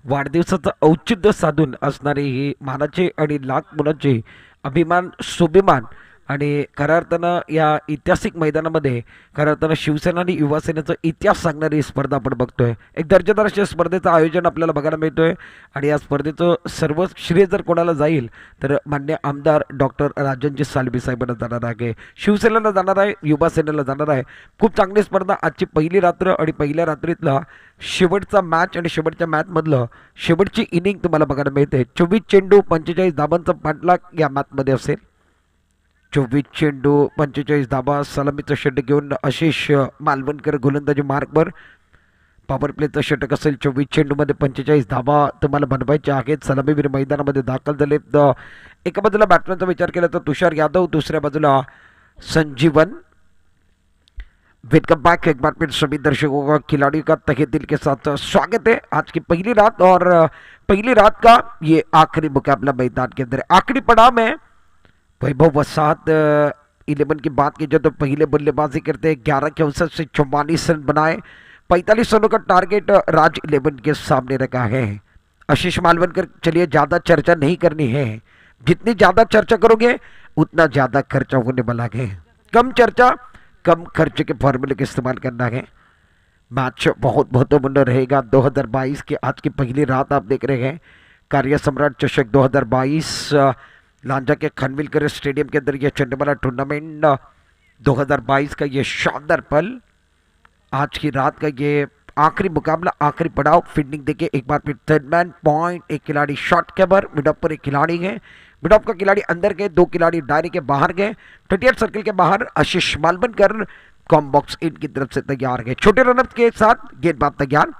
वाढदिवसाचं औचित्य साधून असणारी ही मानाची आणि लाख मुलांची अभिमान स्वाभिमान आणि खऱ्या अर्थानं या ऐतिहासिक मैदानामध्ये खऱ्या अर्थानं शिवसेना आणि युवासेनेचा इतिहास सांगणारी स्पर्धा आपण बघतोय. एक दर्जेदार अशा स्पर्धेचं आयोजन आपल्याला बघायला मिळतोय आणि या स्पर्धेचं सर्व श्रेय जर कोणाला जाईल तर मान्य आमदार डॉक्टर राजनजी सालवी साहेबांना जाणार आहे, शिवसेनेला जाणार आहे, युवासेनेला जाणार आहे. खूप चांगली स्पर्धा. आजची पहिली रात्र आणि पहिल्या रात्रीतला शेवटचा मॅच आणि शेवटच्या मॅचमधलं शेवटची इनिंग तुम्हाला बघायला मिळते. 24 चेंडू 45 धाबांचा पाठलाग या मॅचमध्ये असेल. 24 चेंडू 45 धाबा. सलामीचं षटक घेऊन आशिष मालवणकर गोलंदाजी मार्कवर. पॉवर प्लेचं षटक असेल. 24 चेंडूमध्ये 45 धाबा तुम्हाला बनवायचे आहेत. सलामीवीर मैदानामध्ये दाखल झाले. एका बाजूला बॅट्समॅनचा विचार केला तर तुषार यादव, दुसऱ्या बाजूला संजीवन. वेलकम बैक एक बार फिर सभी दर्शकों का खिलाड़ियों का तहे दिल के साथ स्वागत है. आज की पहली रात और पहली रात का ये आखिरी मुकाबला मैदान के अंदर आखिरी पड़ाव में वैभव वसात 11 की बात की जाए तो पहले बल्लेबाजी करते हैं. 11 के अवसर से 44 रन बनाए. 45 रनों का टारगेट राज 11 के सामने रखा है. आशीष मालवणकर, चलिए ज़्यादा चर्चा नहीं करनी है. जितनी ज़्यादा चर्चा करोगे उतना ज़्यादा खर्चा होने वाला है. कम चर्चा कम खर्च के फॉर्मूले का इस्तेमाल करना है. मैच बहुत महत्वपूर्ण रहेगा. 2022 की आज की पहली रात आप देख रहे हैं. कार्य सम्राट चषक 2022 लांजा के खनविलकर स्टेडियम के अंदर यह चलने वाला टूर्नामेंट 2022 का ये शानदार पल. आज की रात का ये आखिरी मुकाबला, आखिरी पड़ाव. फील्डिंग देखिए एक बार फिर. थर्ड मैन पॉइंट, एक खिलाड़ी शॉट कैपर, मिड ऑफ पर एक खिलाड़ी है. मिड ऑफ का खिलाड़ी अंदर गए, दो खिलाड़ी दायरे के बाहर गए. 38 सर्किल के बाहर Ashish Malvankar com box in की तरफ से तैयार है. छोटे रनअप के साथ गेंदबाज तैयार.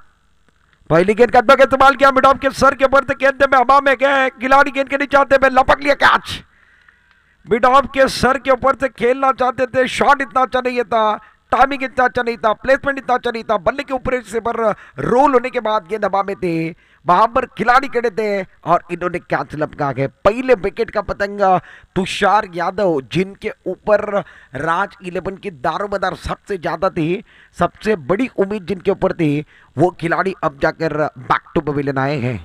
पहली गेंद कदम का इस्तेमाल किया. मिड ऑफ के सर के ऊपर से गेंद में हवा में गए. खिलाड़ी गेंद के नीचे आते हुए लपक लिया कैच. मिड ऑफ के सर के ऊपर से खेलना चाहते थे. शॉट इतना अच्छा नहीं था, टाइमिंग इतना अच्छा नहीं था, प्लेसमेंट इतना अच्छा नहीं था. बल्ले के ऊपर से पर रोल होने के बाद गेंद हवा में थे. वहां पर खिलाड़ी खड़े थे और इन्होंने कैच लपका के पहले विकेट का पतंग तुषार यादव, जिनके ऊपर राज 11 की दारोमदार सबसे ज्यादा थी, सबसे बड़ी उम्मीद जिनके ऊपर थी, वो खिलाड़ी अब जाकर बैक टू पवेलियन आए हैं.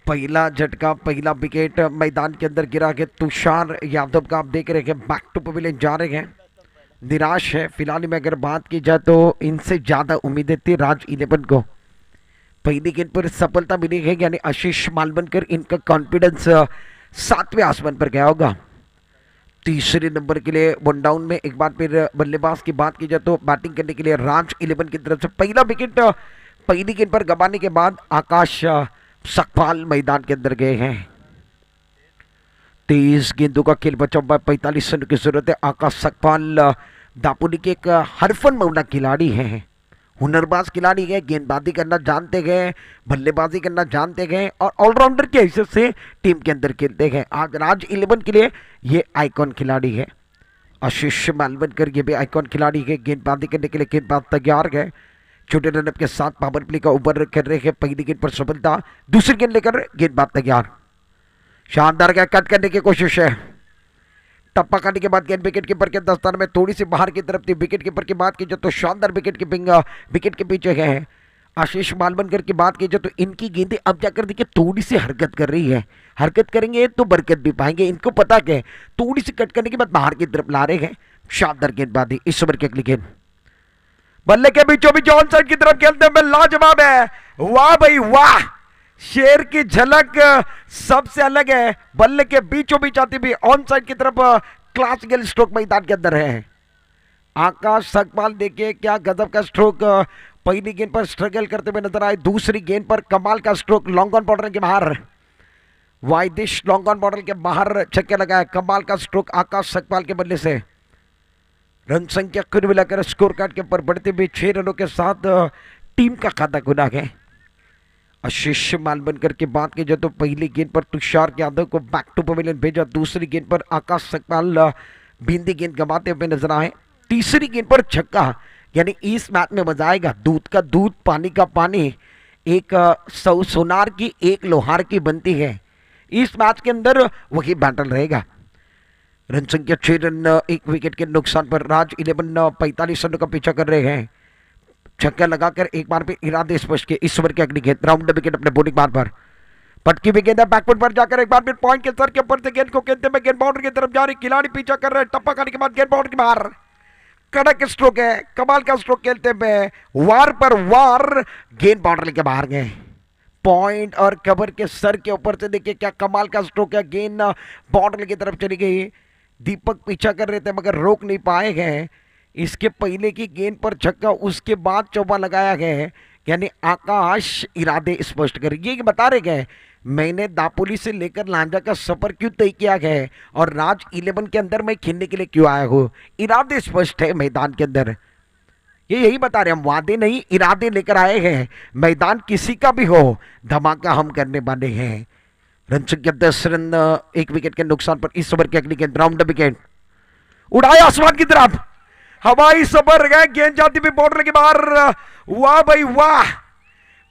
पहला झटका, पहला विकेट मैदान के अंदर गिरा के तुषार यादव का आप देख रहे हैं बैक टू पवेलियन जा रहे हैं. निराश है फिलहाल में. अगर बात की जाए तो इनसे ज्यादा उम्मीदें थी राज 11 को. पहली गेंद पर सफलता मिली है, यानी आशीष मालवणकर, इनका कॉन्फिडेंस 7वें आसमान पर गया होगा. तीसरे नंबर के लिए वन डाउन में एक बार फिर बल्लेबाज की बात की जाए तो बैटिंग करने के लिए राज 11 की तरफ से पहला विकेट पहली गेंद पर गंवाने के बाद आकाश सकपाल मैदान के अंदर गए हैं. 23 गेंदों का खेल बचा हुआ. 45 रन की जरूरत है. आकाश सकपाल दापोली के एक हरफन मौला खिलाड़ी हैं, हुनरबाज खिलाड़ी है. गेंदबाजी करना जानते गए, बल्लेबाजी करना जानते गए और ऑलराउंडर की हैसियत से टीम के अंदर खेलते गए. आज राज 11 के लिए ये आइकॉन खिलाड़ी है. आशीष मालवणकर ये भी आइकॉन खिलाड़ी है. गेंदबाजी करने के लिए गेंदबाज तैयार है. छोटे रनअप के साथ पावर प्ले का ऊपर कर रहे हैं. पहली गेंद पर सफलता. दूसरी गेंद लेकर गेंदबाज तैयार. शानदार का कट करने की कोशिश है. टप्पा खाने के बाद गेंद विकेट कीपर के दस्ताने में थोड़ी सी बाहर की तरफ थी। विकेट कीपर की बात की जाए तो शानदार विकेट कीपिंग विकेट के पीछे है। आशीष मालवनकर की बात की जाए तो इनकी गेंदें अब जाकर देखिए थोड़ी सी हरकत कर रही है। हरकत करेंगे तो बरकत भी पाएंगे, इनको पता क्या है, थोड़ी सी कट करने के बाद बाहर की तरफ ला रहे हैं। शानदार गेंदबाजी इस ओवर की अगली गेंद बल्ले के बीचों बीच ऑन साइड की तरफ खेलते हुए लाजवाब है। वाह भाई वाह, शेर की झलक सबसे अलग है। बल्ले के बीचों बीच आती हुई ऑन साइड की तरफ क्लासिकल स्ट्रोक मैदान के अंदर है। आकाश सकपाल देखिए क्या गजब का स्ट्रोक, पहली गेंद पर स्ट्रगल करते हुए नजर आए, दूसरी गेंद पर कमाल का स्ट्रोक लॉन्ग ऑन बॉर्डर के बाहर, वाइडिश लॉन्ग ऑन बॉर्डर के बाहर छक्के लगाया। कमाल का स्ट्रोक आकाश सकपाल के बल्ले से। रन संख्या कुल मिलाकर स्कोर कार्ड के ऊपर बढ़ते हुए 6 रनों के साथ टीम का खाता खुला है। आशीष मालवनकर की बात की जाए तो पहली गेंद पर तुषार यादव को बैक टू पवेलियन भेजा, दूसरी गेंद पर आकाश सकपाल बिंदी गेंद गंवाते हुए नजर आए, तीसरी गेंद पर छक्का। यानी इस मैच में मजा आएगा, दूध का दूध पानी का पानी, एक सोनार की एक लोहार की बनती है। इस मैच के अंदर वही बैटल रहेगा। रन संख्या 6 रन, 1 विकेट के नुकसान पर राज 11 45 रनों का पीछा कर रहे हैं। छक्का लगाकर एक बार फिर इरादे स्पष्ट किए। इस ओवर की अगली गेंद राउंड विकेट अपने बॉलिंग बार पर पटकी हुई गेंद बैकफुट पर जाकर एक बार फिर पॉइंट के सर के ऊपर से गेंद को खेलते में गेंद बाउंड्री की तरफ जा रही, खिलाड़ी पीछा कर रहे हैं। टप्पा खाने के बाद गेंद बाउंड्री के बाहर, कड़क स्ट्रोक है, कमाल का स्ट्रोक खेलते हुए वार पर वार गेंद बाउंड्री के बाहर गए। पॉइंट और कवर के सर के ऊपर से देखिए क्या कमाल का स्ट्रोक है, गेंद बाउंड्री की तरफ चली गई। दीपक पीछा कर रहे थे मगर रोक नहीं पाए गए। इसके पहले की गेंद पर छक्का, उसके बाद चौका लगाया गया है। यानी आकाश इरादे स्पष्ट कर ये बता रहे गए, मैंने दापोली से लेकर लांजा का सफर क्यों तय किया गया है और राज 11 के अंदर मैं खेलने के लिए क्यों आया हूँ। इरादे स्पष्ट है मैदान के अंदर, ये यही बता रहे हम वादे नहीं इरादे लेकर आए हैं। मैदान किसी का भी हो, धमाका हम करने वाले हैं। रन संख्या 10 रन, 1 विकेट के नुकसान पर इस ओवर की अगली गेंद राउंड विकेट उड़ाया आसमान की तरफ, हवाई सफर गए, गेंद जाती हुई बॉर्डर के बाहर। वाह भाई वाह,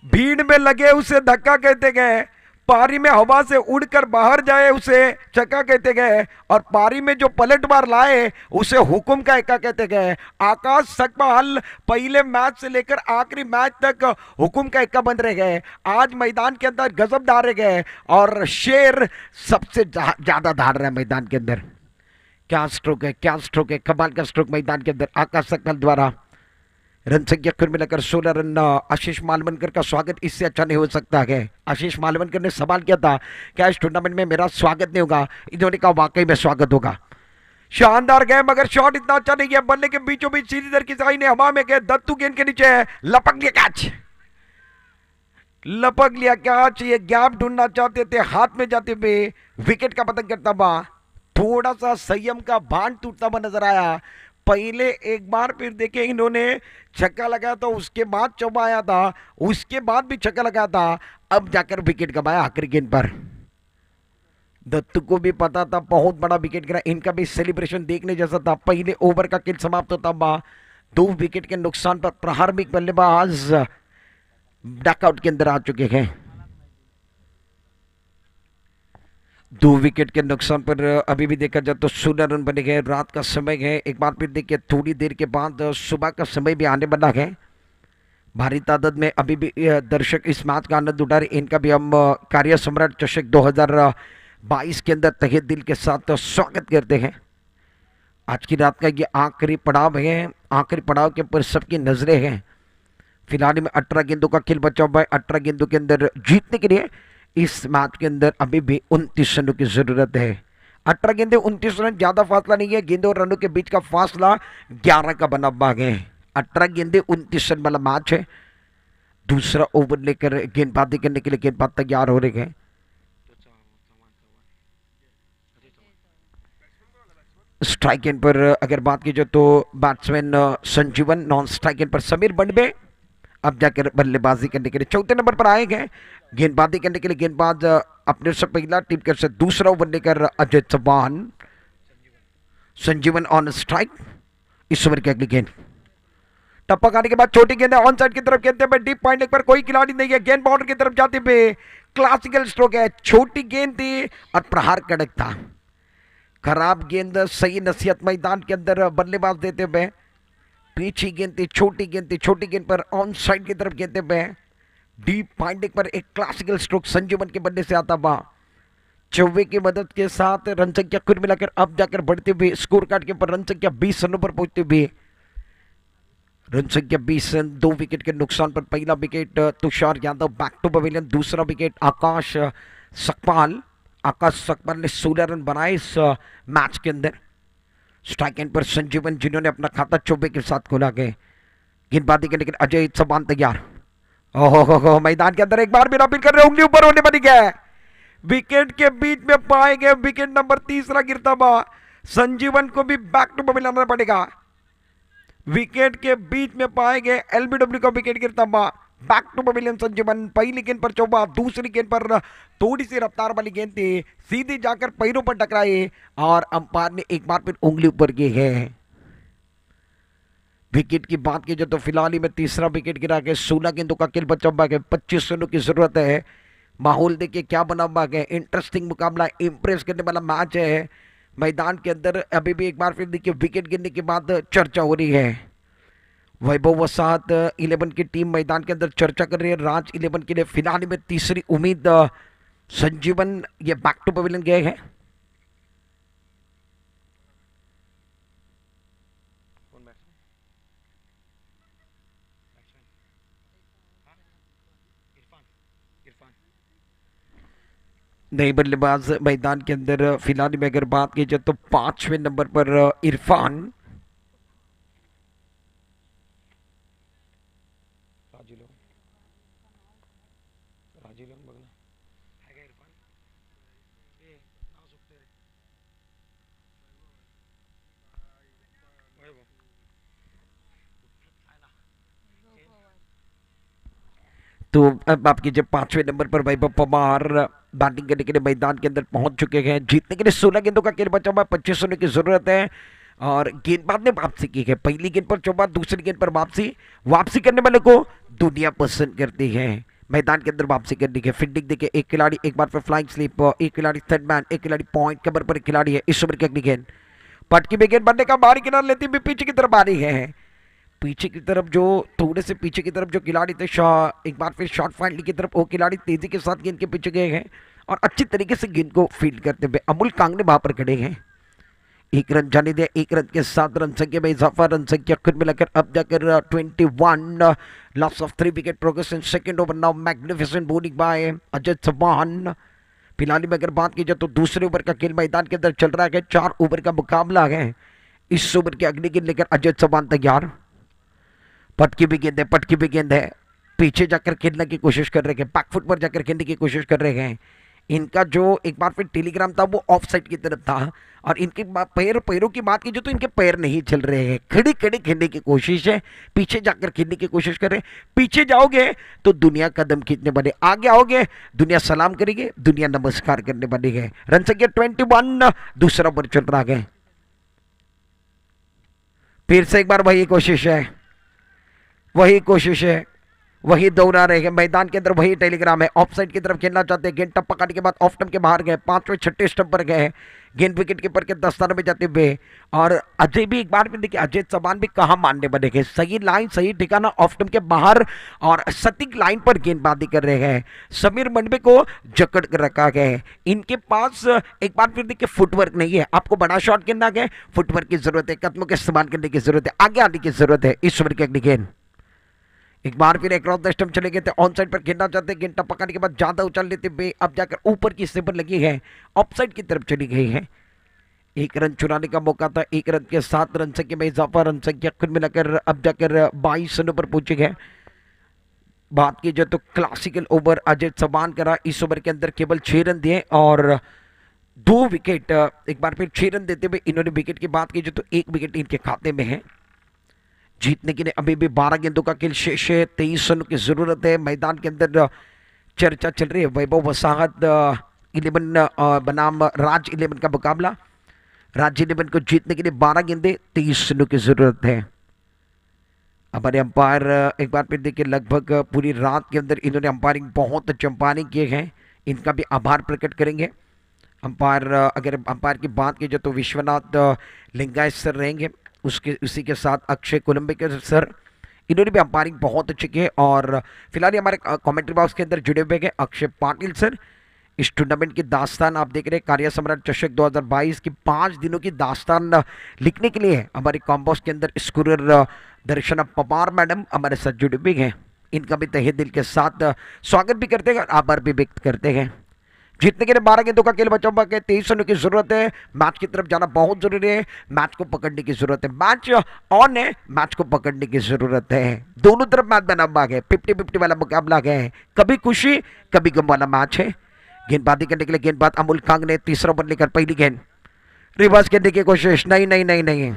भीड़ में लगे उसे धक्का कहते गए, पारी में हवा से उड़कर बाहर जाए उसे चक्का कहते गए, और पारी में जो पलटवार लाए उसे हुकुम का एक्का कहते गए। आकाश सकपाल पहले मैच से लेकर आखिरी मैच तक हुकुम का एक्का बन रहे गए। आज मैदान के अंदर गजब डाले गए और शेर सबसे ज्यादा धार रहा है मैदान के अंदर। क्या स्ट्रोक है, क्या स्ट्रोक है, कमाल का स्ट्रोक मैदान के अंदर आकाश सकपाल द्वारा। रन संख्या कुल मिलाकर 16 रन। आशीष मालवनकर का स्वागत इससे अच्छा नहीं हो सकता है। आशीष मालवनकर ने सवाल किया था क्या इस टूर्नामेंट में मेरा स्वागत नहीं होगा, इन्होंने कहा वाकई में स्वागत होगा। शानदार गए मगर शॉट इतना अच्छा नहीं गया, बल्ले के बीचों बीच सीधी की साई ने हवा में गए, दत्तू गेंद के नीचे लपक लिया कैच, लपक लिया कैच। ये गैप ढूंढना चाहते थे, हाथ में जाते हुए विकेट का पतन करता हुआ, थोड़ा सा संयम का भान टूटता हुआ नजर आया। पहले एक बार फिर देखे इन्होंने छक्का लगाया था, उसके बाद चौका आया था, उसके बाद भी छक्का लगाया था, अब जाकर विकेट गवाया आखिरी गेंद पर। दत्तू को भी पता था बहुत बड़ा विकेट गिरा, इनका भी सेलिब्रेशन देखने जैसा था। पहले ओवर का खेल समाप्त होता हुआ 2 विकेट के नुकसान पर प्रारंभिक बल्लेबाज डकआउट के अंदर आ चुके हैं। 2 विकेट के नुकसान पर अभी भी देखा जाए तो 16 रन बने गए। रात का समय है, एक बार फिर देखिए थोड़ी देर के बाद सुबह का समय भी आने वाला है। भारी तादाद में अभी भी दर्शक इस मैच का आनंद उठा रहे, इनका भी हम कार्य सम्राट चषक 2022 के अंदर तहे दिल के साथ स्वागत करते हैं। आज की रात का ये आखिरी पड़ाव है, आखिरी पड़ाव के ऊपर सबकी नजरें हैं। फिलहाल में 18 गेंदों का खेल बचा हुआ है। 18 गेंदों के अंदर जीतने के लिए इस मैच के अंदर अभी भी 29 रनों की जरूरत है। 18 गेंदे 29 रन, ज्यादा फासला नहीं है, गेंदों और रनों के बीच का फासला 11 का बना हुआ है। 18 गेंदे 29 रन वाला मैच है। दूसरा ओवर लेकर गेंदबाजी करने के लिए गेंदबाज तैयार हो रहे हैं। स्ट्राइक एंड पर अगर बात की जाए तो बैट्समैन संजीवन, नॉन स्ट्राइक एंड पर समीर बंडबे अब जाकर बल्लेबाजी करने के लिए चौथे नंबर पर आए गए। गेंदबाजी करने के लिए गेंदबाज अपने से पहला टीम कर से दूसरा ओवर लेकर अजय चौहान, संजीवन ऑन स्ट्राइक। इस ओवर की अगली गेंद टप्पा खाने के बाद छोटी गेंद ऑन साइड की तरफ खेलते हुए डीप पॉइंट पर कोई खिलाड़ी नहीं है, गेंद बाउंड्री की तरफ जाते हुए क्लासिकल स्ट्रोक है। छोटी गेंद थी और प्रहार कड़क था, खराब गेंद, सही नसीहत मैदान के अंदर बल्लेबाज देते हुए। पीछे गेंद थी, छोटी गेंद थी, छोटी गेंद पर ऑन साइड की तरफ गेंदते हुए डीप फाइंडिंग पर एक क्लासिकल स्ट्रोक संजीवन के बल्ले से आता हुआ। चौवे की मदद के साथ रन संख्या कुल मिलाकर अब जाकर बढ़ते हुए स्कोर कार्ड के ऊपर रन संख्या 20 रनों पर पहुंचते हुए। रन संख्या 20 रन, 2 विकेट के नुकसान पर पहला wicket Tushar Yadav back to pavilion, दूसरा विकेट आकाश सकपाल। आकाश सकपाल ने 16 रन बनाए इस मैच के अंदर। स्ट्राइक एंड पर संजीवन जिन्होंने अपना खाता चौबे के साथ खोला गया। गेंदबाजी के लेकिन अजय चौहान तैयार। ओहो मैदान के अंदर एक बार भी अपील कर रहे, उंगली ऊपर होने बनी गया। विकेट के बीच में पाए गए विकेट नंबर तीसरा गिरता हुआ संजीवन को भी बैक टू पवेलियन आना पड़ेगा। विकेट के बीच में पाए गए एलबीडब्ल्यू का विकेट गिरता हुआ बैक टू पवेलियन संजीवन। पहली गेंद पर चौबा, दूसरी गेंद पर थोड़ी सी रफ्तार वाली गेंद थी, सीधी जाकर पैरों पर टकराई और अंपायर ने एक बार फिर उंगली ऊपर की है। विकेट की बात की जाए तो फिलहाल ही में तीसरा विकेट गिरा के 16 गेंदों का खेल बचा हुआ है। 25 रनों की जरूरत है। माहौल देखिए क्या बना हुआ है, इंटरेस्टिंग मुकाबला, इंप्रेस करने वाला मैच है। मैदान के अंदर अभी भी एक बार फिर देखिए विकेट गिरने के बाद चर्चा हो रही है। वैभव वसाहत 11 की टीम मैदान के अंदर चर्चा कर रही है। राज 11 के लिए फिलहाल में तीसरी उम्मीद संजीवन ये बैक टू पवेलियन गए हैं। नई बल्लेबाज मैदान के अंदर फिलहाल में अगर बात की जाए तो 5वें नंबर पर इरफान। तो अब आपके जब 5वें नंबर पर वैभव पवार बैटिंग करने के लिए मैदान के अंदर पहुंच चुके हैं। जीतने के लिए 16 गेंदों का खेल बचा हुआ है, 25 रनों की जरूरत है। और गेंदबाज ने वापसी की है। पहली गेंद पर चौबा, दूसरी गेंद पर वापसी करने वाले को दुनिया पसंद करती है। मैदान के अंदर वापसी करने की फील्डिंग देखिए, एक खिलाड़ी एक बार पर फ्लाइंग स्लिप, एक खिलाड़ी थर्ड मैन, एक खिलाड़ी पॉइंट कवर पर एक खिलाड़ी है। इस ओवर की अगली गेंद पटकी में गेंद बनने का बाहरी किनारा लेती हुई पीछे की तरफ आ रही है। पीछे की तरफ जो थोड़े से पीछे की तरफ जो खिलाड़ी थे एक बार फिर शॉर्ट फाइल्ड की तरफ वो खिलाड़ी तेजी के साथ गेंद के पीछे गए हैं और अच्छी तरीके से गेंद को फील्ड करते हुए अमूल कांगड़े वहां पर खड़े हैं। एक रन जाने दिया, एक रन के साथ रन संख्या में इजाफा। रन संख्या खुद मिलाकर अब जाकर 21, loss of 3 wicket progress in second over. Now magnificent bowling by Ajay Chauhan. फिलहाल में अगर बात की जाए तो दूसरे ओवर का खेल मैदान के अंदर चल रहा है। 4 ओवर का मुकाबला है। इस ओवर की अगली गेंद लेकर अजय चौहान तैयार। पटकी भी गेंद है, पीछे जाकर खेलने की कोशिश कर रहे हैं, बैकफुट पर जाकर खेलने की कोशिश कर रहे हैं। इनका जो एक बार फिर टेलीग्राम था वो ऑफ साइड की तरफ था और इनके पैरों की बात की जो तो इनके पैर नहीं चल रहे हैं। खड़ी खेलने की कोशिश है, पीछे जाकर खेलने की कोशिश कर रहे हैं। पीछे जाओगे तो दुनिया कदम खींचने वाले, आगे आओगे दुनिया सलाम करेगी, दुनिया नमस्कार करने वाली है। रन संख्या 21, दूसरा ओवर चल रहा है। फिर से एक बार वही कोशिश है, वही दौड़ा रहे हैं मैदान के अंदर, वही टेलीग्राम है। ऑफ साइड की तरफ खेलना चाहते हैं। गेंद टप पकड़ने के बाद ऑफ स्टंप के बाहर गए, 5वें 6ठे स्टंप पर गए। गेंद विकेट कीपर के दस्ताने में जाते हुए और अजय भी एक बार भी देखिए, अजय चौहान भी कहाँ मानने बनेंगे। सही लाइन, सही ठिकाना ऑफ स्टंप के बाहर और सटीक लाइन पर गेंदबाजी कर रहे हैं। समीर मंडवे को जकड़ कर रखा गया है। इनके पास एक बार फिर देखिए फुटवर्क नहीं है। आपको बड़ा शॉट खेलना है, फुटवर्क की जरूरत है, कदमों के इस्तेमाल करने की जरूरत है, आगे आने की जरूरत है। इस ओवर की अगली गेंद एक बार फिर अक्रॉस द स्टंप चले गए थे। ऑन साइड पर खेलना चाहते हैं। गेंद टप पकड़ने के बाद ज्यादा उछल लेते हुए अब जाकर ऊपर की स्लिपर लगी है, ऑफ साइड की तरफ चली गई है। 1 रन चुराने का मौका था। 1 रन के 7 रन संख्या में इजाफा। रन संख्या कुल मिलाकर अब जाकर 22 रनों पर पहुंचे गए। बात की जाए तो क्लासिकल ओवर अजय चौहान करा। इस ओवर के अंदर केवल 6 रन दिए और 2 विकेट। एक बार फिर 6 रन देते हुए इन्होंने विकेट की बात की जाए तो 1 विकेट इनके खाते में है। जीतने के लिए अभी भी 12 गेंदों का खेल शेष है। 23 रनों की जरूरत है। मैदान के अंदर चर्चा चल रही है वैभव वसाहत 11 बनाम राज 11 का मुकाबला। राज 11 को जीतने के लिए 12 गेंदे 23 रनों की जरूरत है। हमारे अंपायर एक बार फिर देखिए, लगभग पूरी रात के अंदर इन्होंने अंपायरिंग बहुत अच्छे अंपायरिंग किए हैं, इनका भी आभार प्रकट करेंगे। अंपायर अगर अंपायर की बात की जाए तो विश्वनाथ लिंगायत सर रहेंगे, उसके उसी के साथ अक्षय कोलंबेकर सर, इन्होंने भी अंपायरिंग बहुत अच्छी की है। और फिलहाल हमारे कमेंट्री बॉक्स के अंदर जुड़े हुए हैं अक्षय पाटिल सर। इस टूर्नामेंट की दास्तान आप देख रहे हैं, कार्य सम्राट चषक 2022 की 5 दिनों की दास्तान लिखने के लिए हमारे कॉम्बॉक्स के अंदर स्कोरर दर्शना पवार मैडम हमारे साथ जुड़े हुए हैं। इनका भी तहे दिल के साथ स्वागत भी करते हैं और आभार भी व्यक्त करते हैं। जीतने के लिए 12 गेंदों का खेल बचा हुआ है, 23 रनों की जरूरत है, मैच की तरफ जाना बहुत जरूरी है, मैच को पकड़ने की जरूरत है, मैच ऑन है, मैच को पकड़ने की जरूरत है। दोनों तरफ मैच बना हुआ है, 50-50 वाला मुकाबला है, कभी खुशी कभी गम वाला मैच है। गेंदबाजी करने के लिए गेंदबाज अमोल कांग ने तीसरा ओवर लेकर पहली गेंद रिवर्स करने की कोशिश, नहीं नहीं नहीं नहीं,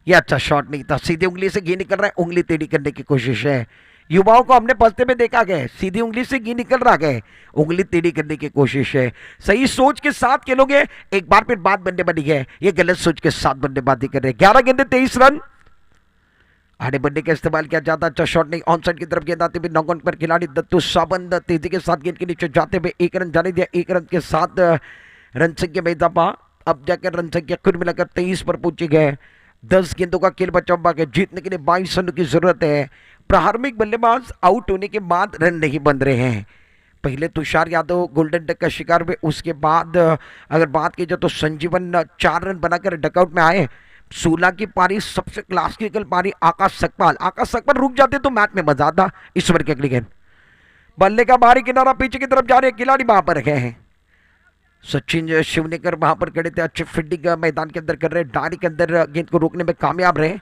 ये अच्छा शॉट नहीं था, सीधी उंगली से गेंद निकल रहा है, उंगली टेढ़ी करने की कोशिश है। युवाओं को हमने फंसते में देखा गया, सीधी उंगली से गेंद निकल रहा है, उंगली टेढ़ी करने की कोशिश है। सही सोच के साथ खेलोगे, एक बार फिर बात बनने बनी है, ये गलत सोच के साथ बल्लेबाजी कर रहे हैं। 11 गेंदे 23 रन, आड़े बल्ले का इस्तेमाल किया जाता, अच्छा शॉट नहीं, ऑन साइड की तरफ गेंद आते हुए नॉक पर खिलाड़ी दत्तू साबंद तेजी के साथ गेंद के नीचे जाते हुए 1 रन जाने दिया, 1 रन के साथ रन संख्या में इजाफा, अब जाकर रन संख्या कुल मिलाकर 23 पर पहुंची गए। 10 गेंदों का खेल बचा हुआ है, जीतने के लिए 22 रनों की जरूरत है। प्रारंभिक बल्लेबाज आउट होने के बाद रन नहीं बन रहे हैं। पहले तुषार यादव गोल्डन डक का शिकार हुए, उसके बाद अगर बात की जाए तो संजीवन 4 रन बनाकर डकआउट में आए। 16 की पारी सबसे क्लासिकल पारी आकाश सकपाल रुक जाते तो मैच में मजा आता। इस ओवर की अगली गेंद, बल्ले का बाहरी किनारा पीछे की तरफ जा रहे खिलाड़ी वहां पर रखे हैं। सचिन शिवनेकर वहां पर खड़े थे, अच्छे फील्डिंग मैदान के अंदर कर रहे, डायरी के अंदर गेंद को रोकने में कामयाब रहे।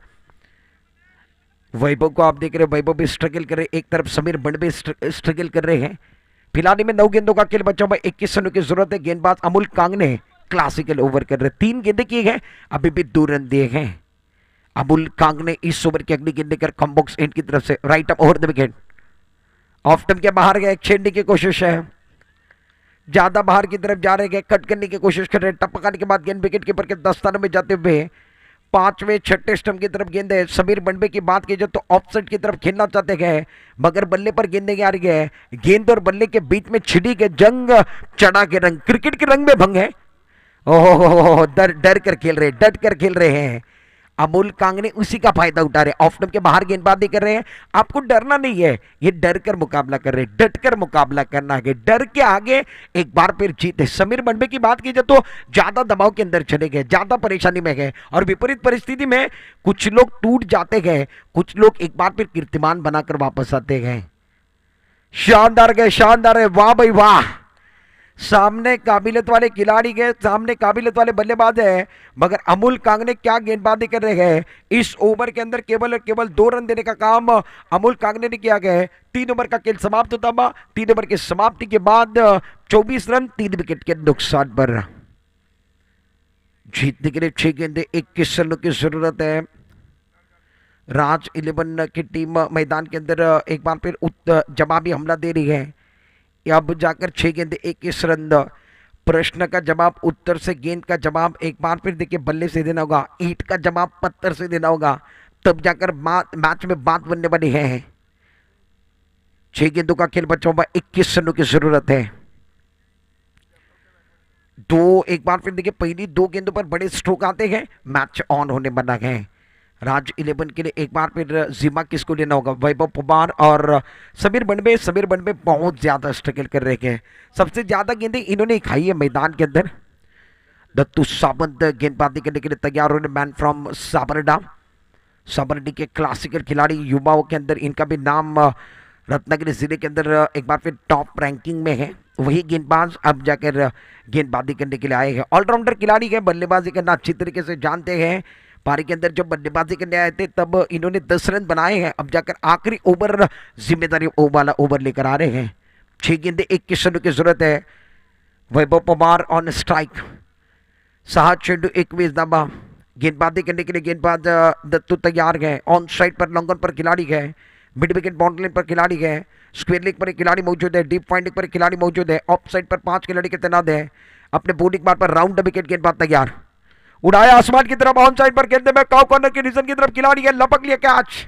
वैभव को आप देख रहे हैं, वैभव भी स्ट्रगल कर रहे, एक तरफ समीर बंड भी स्ट्रगल कर रहे हैं। फिलहाल में 9 गेंदों का खेल बचा हुआ, 21 रनों की जरूरत है। गेंदबाज अमोल कांग ने क्लासिकल ओवर कर रहे, 3 गेंदे किए गए, अभी भी 2 रन दिए हैं। अमोल कांग ने इस ओवर की अगली गेंद लेकर कॉम्बॉक्स एंड की तरफ से right up over the wicket, off टर्म के बाहर गए, छेड़ने की कोशिश है, ज्यादा बाहर की तरफ जा रहे हैं, कट करने की कोशिश कर रहे हैं, टपकाने के बाद गेंद विकेट कीपर के दस्तानों में जाते हुए 5वें 6ठे स्टंप की तरफ गेंद है। समीर बंडे की बात की जाए तो ऑफसाइड की तरफ खेलना चाहते गए, मगर बल्ले पर गेंद नहीं आ रही है, गेंद और बल्ले के बीच में छिड़ी के जंग चढ़ा के रंग, क्रिकेट के रंग में भंग है। ओहो, डर डर कर खेल रहे, डट कर खेल रहे हैं। अमोल कांग ने उसी का फायदा उठा रहे, ऑफ स्टंप के बाहर गेंदबाजी कर रहे हैं। आपको डरना नहीं है, ये डर कर मुकाबला कर रहे, डट कर मुकाबला करना है, डर के आगे एक बार फिर जीत है। समीर बंडे की बात की जाए तो ज्यादा दबाव के अंदर चले गए, ज्यादा परेशानी में गए और विपरीत परिस्थिति में कुछ लोग टूट जाते गए, कुछ लोग एक बार फिर कीर्तिमान बनाकर वापस आते गए। शानदार गए, शानदार है, वाह भाई वाह। सामने काबिलियत वाले खिलाड़ी गए, सामने काबिलियत वाले बल्लेबाज है, मगर अमोल कांग ने क्या गेंदबाजी कर रहे हैं। इस ओवर के अंदर केवल और केवल 2 रन देने का काम अमोल कांग ने किया गया है। 3 ओवर का खेल समाप्त होता हुआ, 3 ओवर की समाप्ति के बाद 24 रन 3 विकेट के नुकसान पर। जीतने के लिए 6 गेंदे 21 रनों की जरूरत है। राज 11 की टीम मैदान के अंदर एक बार फिर जवाबी हमला दे रही है। अब जाकर 6 गेंदे 21 रन, प्रश्न का जवाब उत्तर से, गेंद का जवाब एक बार फिर देखिए बल्ले से देना होगा, ईंट का जवाब पत्थर से देना होगा, तब जाकर मैच में बात बनने वाली है। 6 गेंदों का खेल बचा हुआ, 21 रनों की जरूरत है। एक बार फिर देखिए पहली 2 गेंदों पर बड़े स्ट्रोक आते हैं, मैच ऑन होने बना है। राज 11 के लिए एक बार फिर जिम्मा किसको लेना होगा, वैभव पवार और समीर बंडे बहुत ज्यादा स्ट्रगल कर रहे हैं। सबसे ज्यादा गेंदें इन्होंने खाई है मैदान के अंदर। दत्तू साबंत गेंदबाजी करने के लिए तैयार होने, मैन फ्रॉम साबरडी के क्लासिकल खिलाड़ी, युवाओं के अंदर इनका भी नाम रत्नागिरी जिले के अंदर एक बार फिर टॉप रैंकिंग में है। वही गेंदबाज अब जाकर गेंदबाजी करने के लिए आए हैं। ऑलराउंडर खिलाड़ी है, बल्लेबाजी करना अच्छी तरीके से जानते हैं। पारी के अंदर जब बल्लेबाजी करने आए थे तब इन्होंने 10 रन बनाए हैं। अब जाकर आखिरी ओवर जिम्मेदारी वाला ओवर लेकर आ रहे हैं। 6 गेंदे 21 रनों की जरूरत है। वैभव पवार ऑन स्ट्राइक, 6 चेंडू 21 धावा। गेंदबाजी करने के लिए गेंदबाज दत्तू तैयार गए, ऑन साइड पर लॉन्गन पर खिलाड़ी गए, मिड विकेट बाउंड्री लाइन पर खिलाड़ी गए, स्क्वायर लेग पर एक खिलाड़ी मौजूद है, डीप पॉइंट पर एक खिलाड़ी मौजूद है, ऑफ साइड पर 5 खिलाड़ी के तैनात है। अपने बॉलिंग बार पर राउंड विकेट गेंदबाज तैयार, उड़ाया आसमान की तरफ, ऑन साइड पर गेंद में काउ कॉर्नर के रीजन की तरफ खिलाड़ी है, लपक लिया कैच,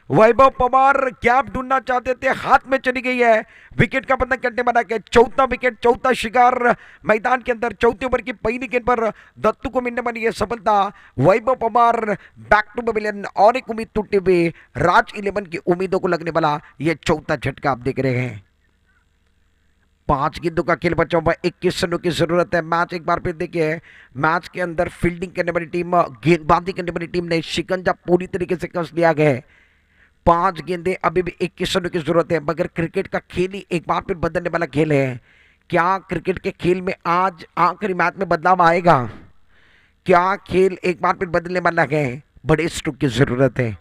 वैभव पवार गैप ढूंढना चाहते थे, हाथ में चली गई है, विकेट का बंधन करने बना के चौथा विकेट, चौथा शिकार मैदान के अंदर। चौथे ओवर की पहली गेंद पर दत्तू को मिलने वाली है सफलता। वैभव पवार बैक टू पवेलियन और एक उम्मीद टूटते हुए राज 11 की उम्मीदों को लगने वाला ये चौथा झटका आप देख रहे हैं। 5 गेंदों का खेल बचा हुआ, 21 रनों की जरूरत है। मैच एक बार फिर देखिए, मैच के अंदर फील्डिंग करने वाली टीम, गेंदबाजी करने वाली टीम ने शिकंजा पूरी तरीके से कस लिया गया है। 5 गेंदे, अभी भी 21 रनों की जरूरत है, मगर क्रिकेट का खेल ही एक बार फिर बदलने वाला खेल है। क्या क्रिकेट के खेल में आज आखिरी मैच में बदलाव आएगा? क्या खेल एक बार फिर बदलने वाला है? बड़े स्ट्रोक की जरूरत है।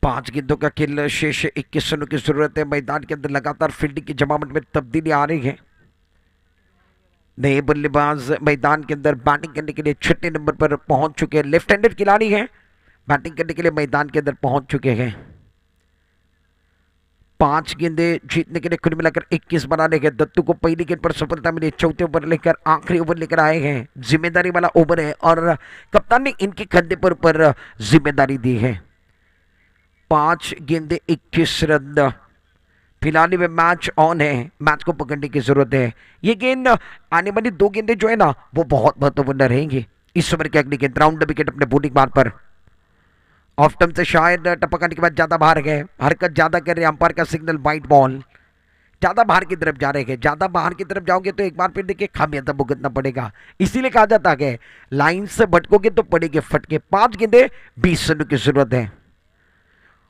5 गेंदों का खेल, शेष 21 रनों की जरूरत है। मैदान के अंदर लगातार फील्डिंग की जमावट में तब्दीली आ रही है। नए बल्लेबाज मैदान के अंदर बैटिंग करने के लिए 6 नंबर पर पहुंच चुके हैं। लेफ्ट हैंडेड खिलाड़ी हैं, बैटिंग करने के लिए मैदान के अंदर पहुंच चुके हैं। 5 गेंदे जीतने के लिए कुल मिलाकर 21 बनाने के। दत्तू को पहली गेंद पर सफलता मिली, चौथे ओवर लेकर आखिरी ओवर लेकर आए हैं। जिम्मेदारी वाला ओवर है और कप्तान ने इनके कंधे पर जिम्मेदारी दी है। 5 गेंदे 21 रन, फिलहाल में मैच ऑन है, मैच को पकड़ने की जरूरत है। ये गेंद, आने वाली 2 गेंदें जो है ना, वो बहुत महत्वपूर्ण रहेंगी। इस ओवर की अगली गेंद राउंड द विकेट अपने बॉलिंग बार पर, ऑफ टर्म से शायद टपकाने के बाद ज्यादा बाहर गए, हरकत ज्यादा कर रहे, अंपायर का सिग्नल वाइट बॉल, ज्यादा बाहर की तरफ जा रहे हैं। ज्यादा बाहर की तरफ जाओगे तो एक बार फिर देखिए खामियाजा भुगतना पड़ेगा, इसीलिए कहा जाता है लाइन से भटकोगे तो पड़ेगे फटके। 5 गेंदे 20 रनों की जरूरत है।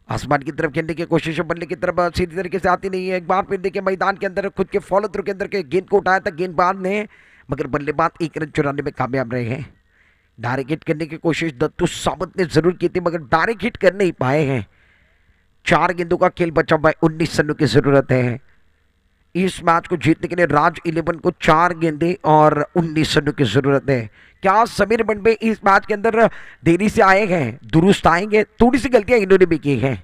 आसमान की तरफ खेलने की कोशिश बल्ले की तरफ सीधी तरीके से आती नहीं है। एक बार फिर देखिए मैदान के अंदर खुद के फॉलो थ्रू के अंदर के गेंद को उठाया था गेंदबाज ने, मगर बल्लेबाज 1 रन चुराने में कामयाब रहे हैं। डायरेक्ट हिट करने की कोशिश दत्तू सावंत ने जरूर की थी, मगर डायरेक्ट हिट कर नहीं पाए हैं। 4 गेंदों का खेल बचा हुआ है, 19 रनों की जरूरत है। इस मैच को जीतने के लिए राज 11 को 4 गेंदे और 19 रनों की जरूरत है। क्या समीर बनबे इस मैच के अंदर देरी से आए हैं, दुरुस्त आएंगे? थोड़ी सी गलतियां इन्होंने भी की हैं।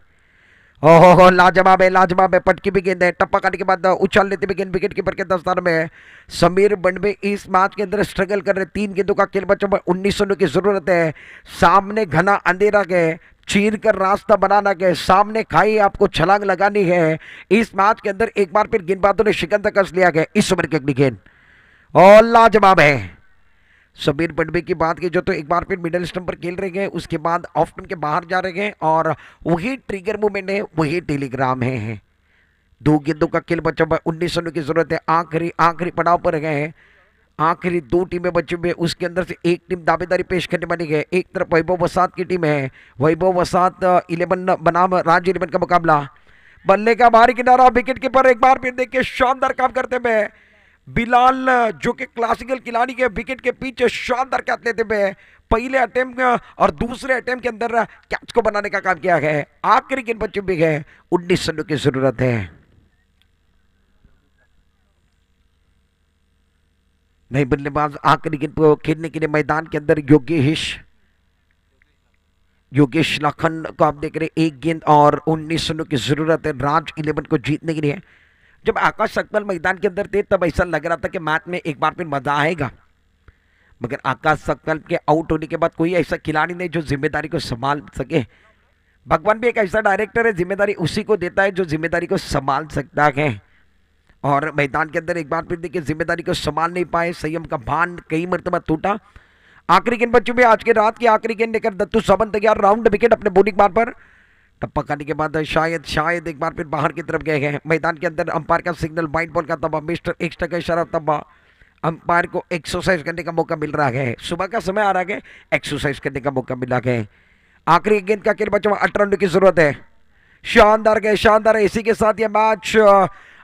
ओहो, लाजवाब है, लाजवाब है। पटकी भी गेंद है, टप्पा काटने के बाद उछाल लेते हुए गेंद विकेट कीपर के दस्तार में। समीर बनबे इस मैच के अंदर स्ट्रगल कर रहे। 3 गेंदों का खेल बचा हुआ, 19 रनों की जरूरत है। सामने घना अंधेरा गए, चीर कर रास्ता बनाना गए, सामने खाई आपको छलांग लगानी है। इस मैच के अंदर एक बार फिर गेंदबाजों ने शिकंजा कस लिया गया। इस ओवर की अगली गेंद और लाजवाब है। समीर बनबे की बात की जो तो एक बार फिर मिडिल स्टंप पर खेल रहे हैं, उसके बाद ऑफ स्टंप के बाहर जा रहे हैं और वही ट्रिगर मूवमेंट है, वही टेलीग्राम है। 2 गेंदों का खेल बचा हुआ, 19 रनों की जरूरत है। आखिरी पड़ाव पर गए हैं। आखिरी 2 टीमें बची हुई है, उसके अंदर से एक टीम दावेदारी पेश करने वाली है। एक तरफ वैभव वसात की टीम है, वैभव वसात 11 बनाम राज 11 का मुकाबला। बल्ले का बाहरी किनारा, विकेट कीपर एक बार फिर देखिए शानदार काम करते हुए बिलाल, जो कि क्लासिकल खिलाड़ी के विकेट के पीछे शानदार कैच लेते हुए पहले अटेम्प्ट और दूसरे अटेम्प्ट के अंदर कैच को बनाने का काम किया गया है। आखिरी गेंद बची हुई है, 19 रनों की जरूरत है। नए बल्लेबाज आखिरी गेंद को खेलने के लिए मैदान के अंदर योगेश लाखन को आप देख रहे, 1 गेंद और 19 रनों की जरूरत है राज 11 को जीतने के लिए। जब आकाश सकपाल मैदान के अंदर थे तब ऐसा लग रहा था कि मैच में एक बार फिर मजा आएगा, मगर आकाश सकपाल के आउट होने के बाद कोई ऐसा खिलाड़ी नहीं जो जिम्मेदारी को संभाल सके। भगवान भी एक ऐसा डायरेक्टर है, जिम्मेदारी उसी को देता है जो जिम्मेदारी को संभाल सकता है। और मैदान के अंदर एक बार फिर देखिए जिम्मेदारी को संभाल नहीं पाए, संयम का भान कई मरतबा टूटा। आखिरी गेंद बच्चों में, आज के रात की आखिरी गेंद लेकर दत्तू सावंत तैयार, राउंड विकेट अपने बॉलिंग बार पर। टप्पा खाने के बाद शायद एक बार फिर बाहर की तरफ गए हैं। मैदान के अंदर अंपायर का सिग्नल, वाइट बॉल का तब्बा, मिस्टर एक्स्ट्रा का इशारा, तब्बा। अंपायर को एक्सरसाइज करने का मौका मिल रहा है, सुबह का समय आ रहा है, एक्सरसाइज करने का मौका मिला है। आखिरी गेंद का खेल बचा, 18 रन की जरूरत है। शानदार गए, शानदार है। इसी के साथ ये मैच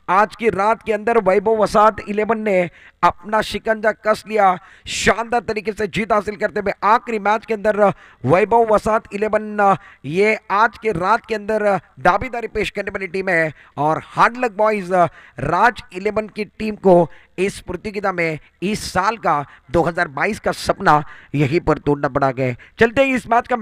आज की रात के अंदर वैभव वसात 11 ने अपना शिकंजा कस लिया, शानदार तरीके से जीत हासिल करते हुए। आखिरी मैच के अंदर वैभव वसात 11 ये आज के रात के अंदर दावेदारी पेश करने वाली टीम है और हार्ड लक बॉयज राज 11 की टीम को इस प्रतियोगिता में इस साल का 2022 का सपना यहीं पर तोड़ना पड़ा गया। चलते ही इस मैच का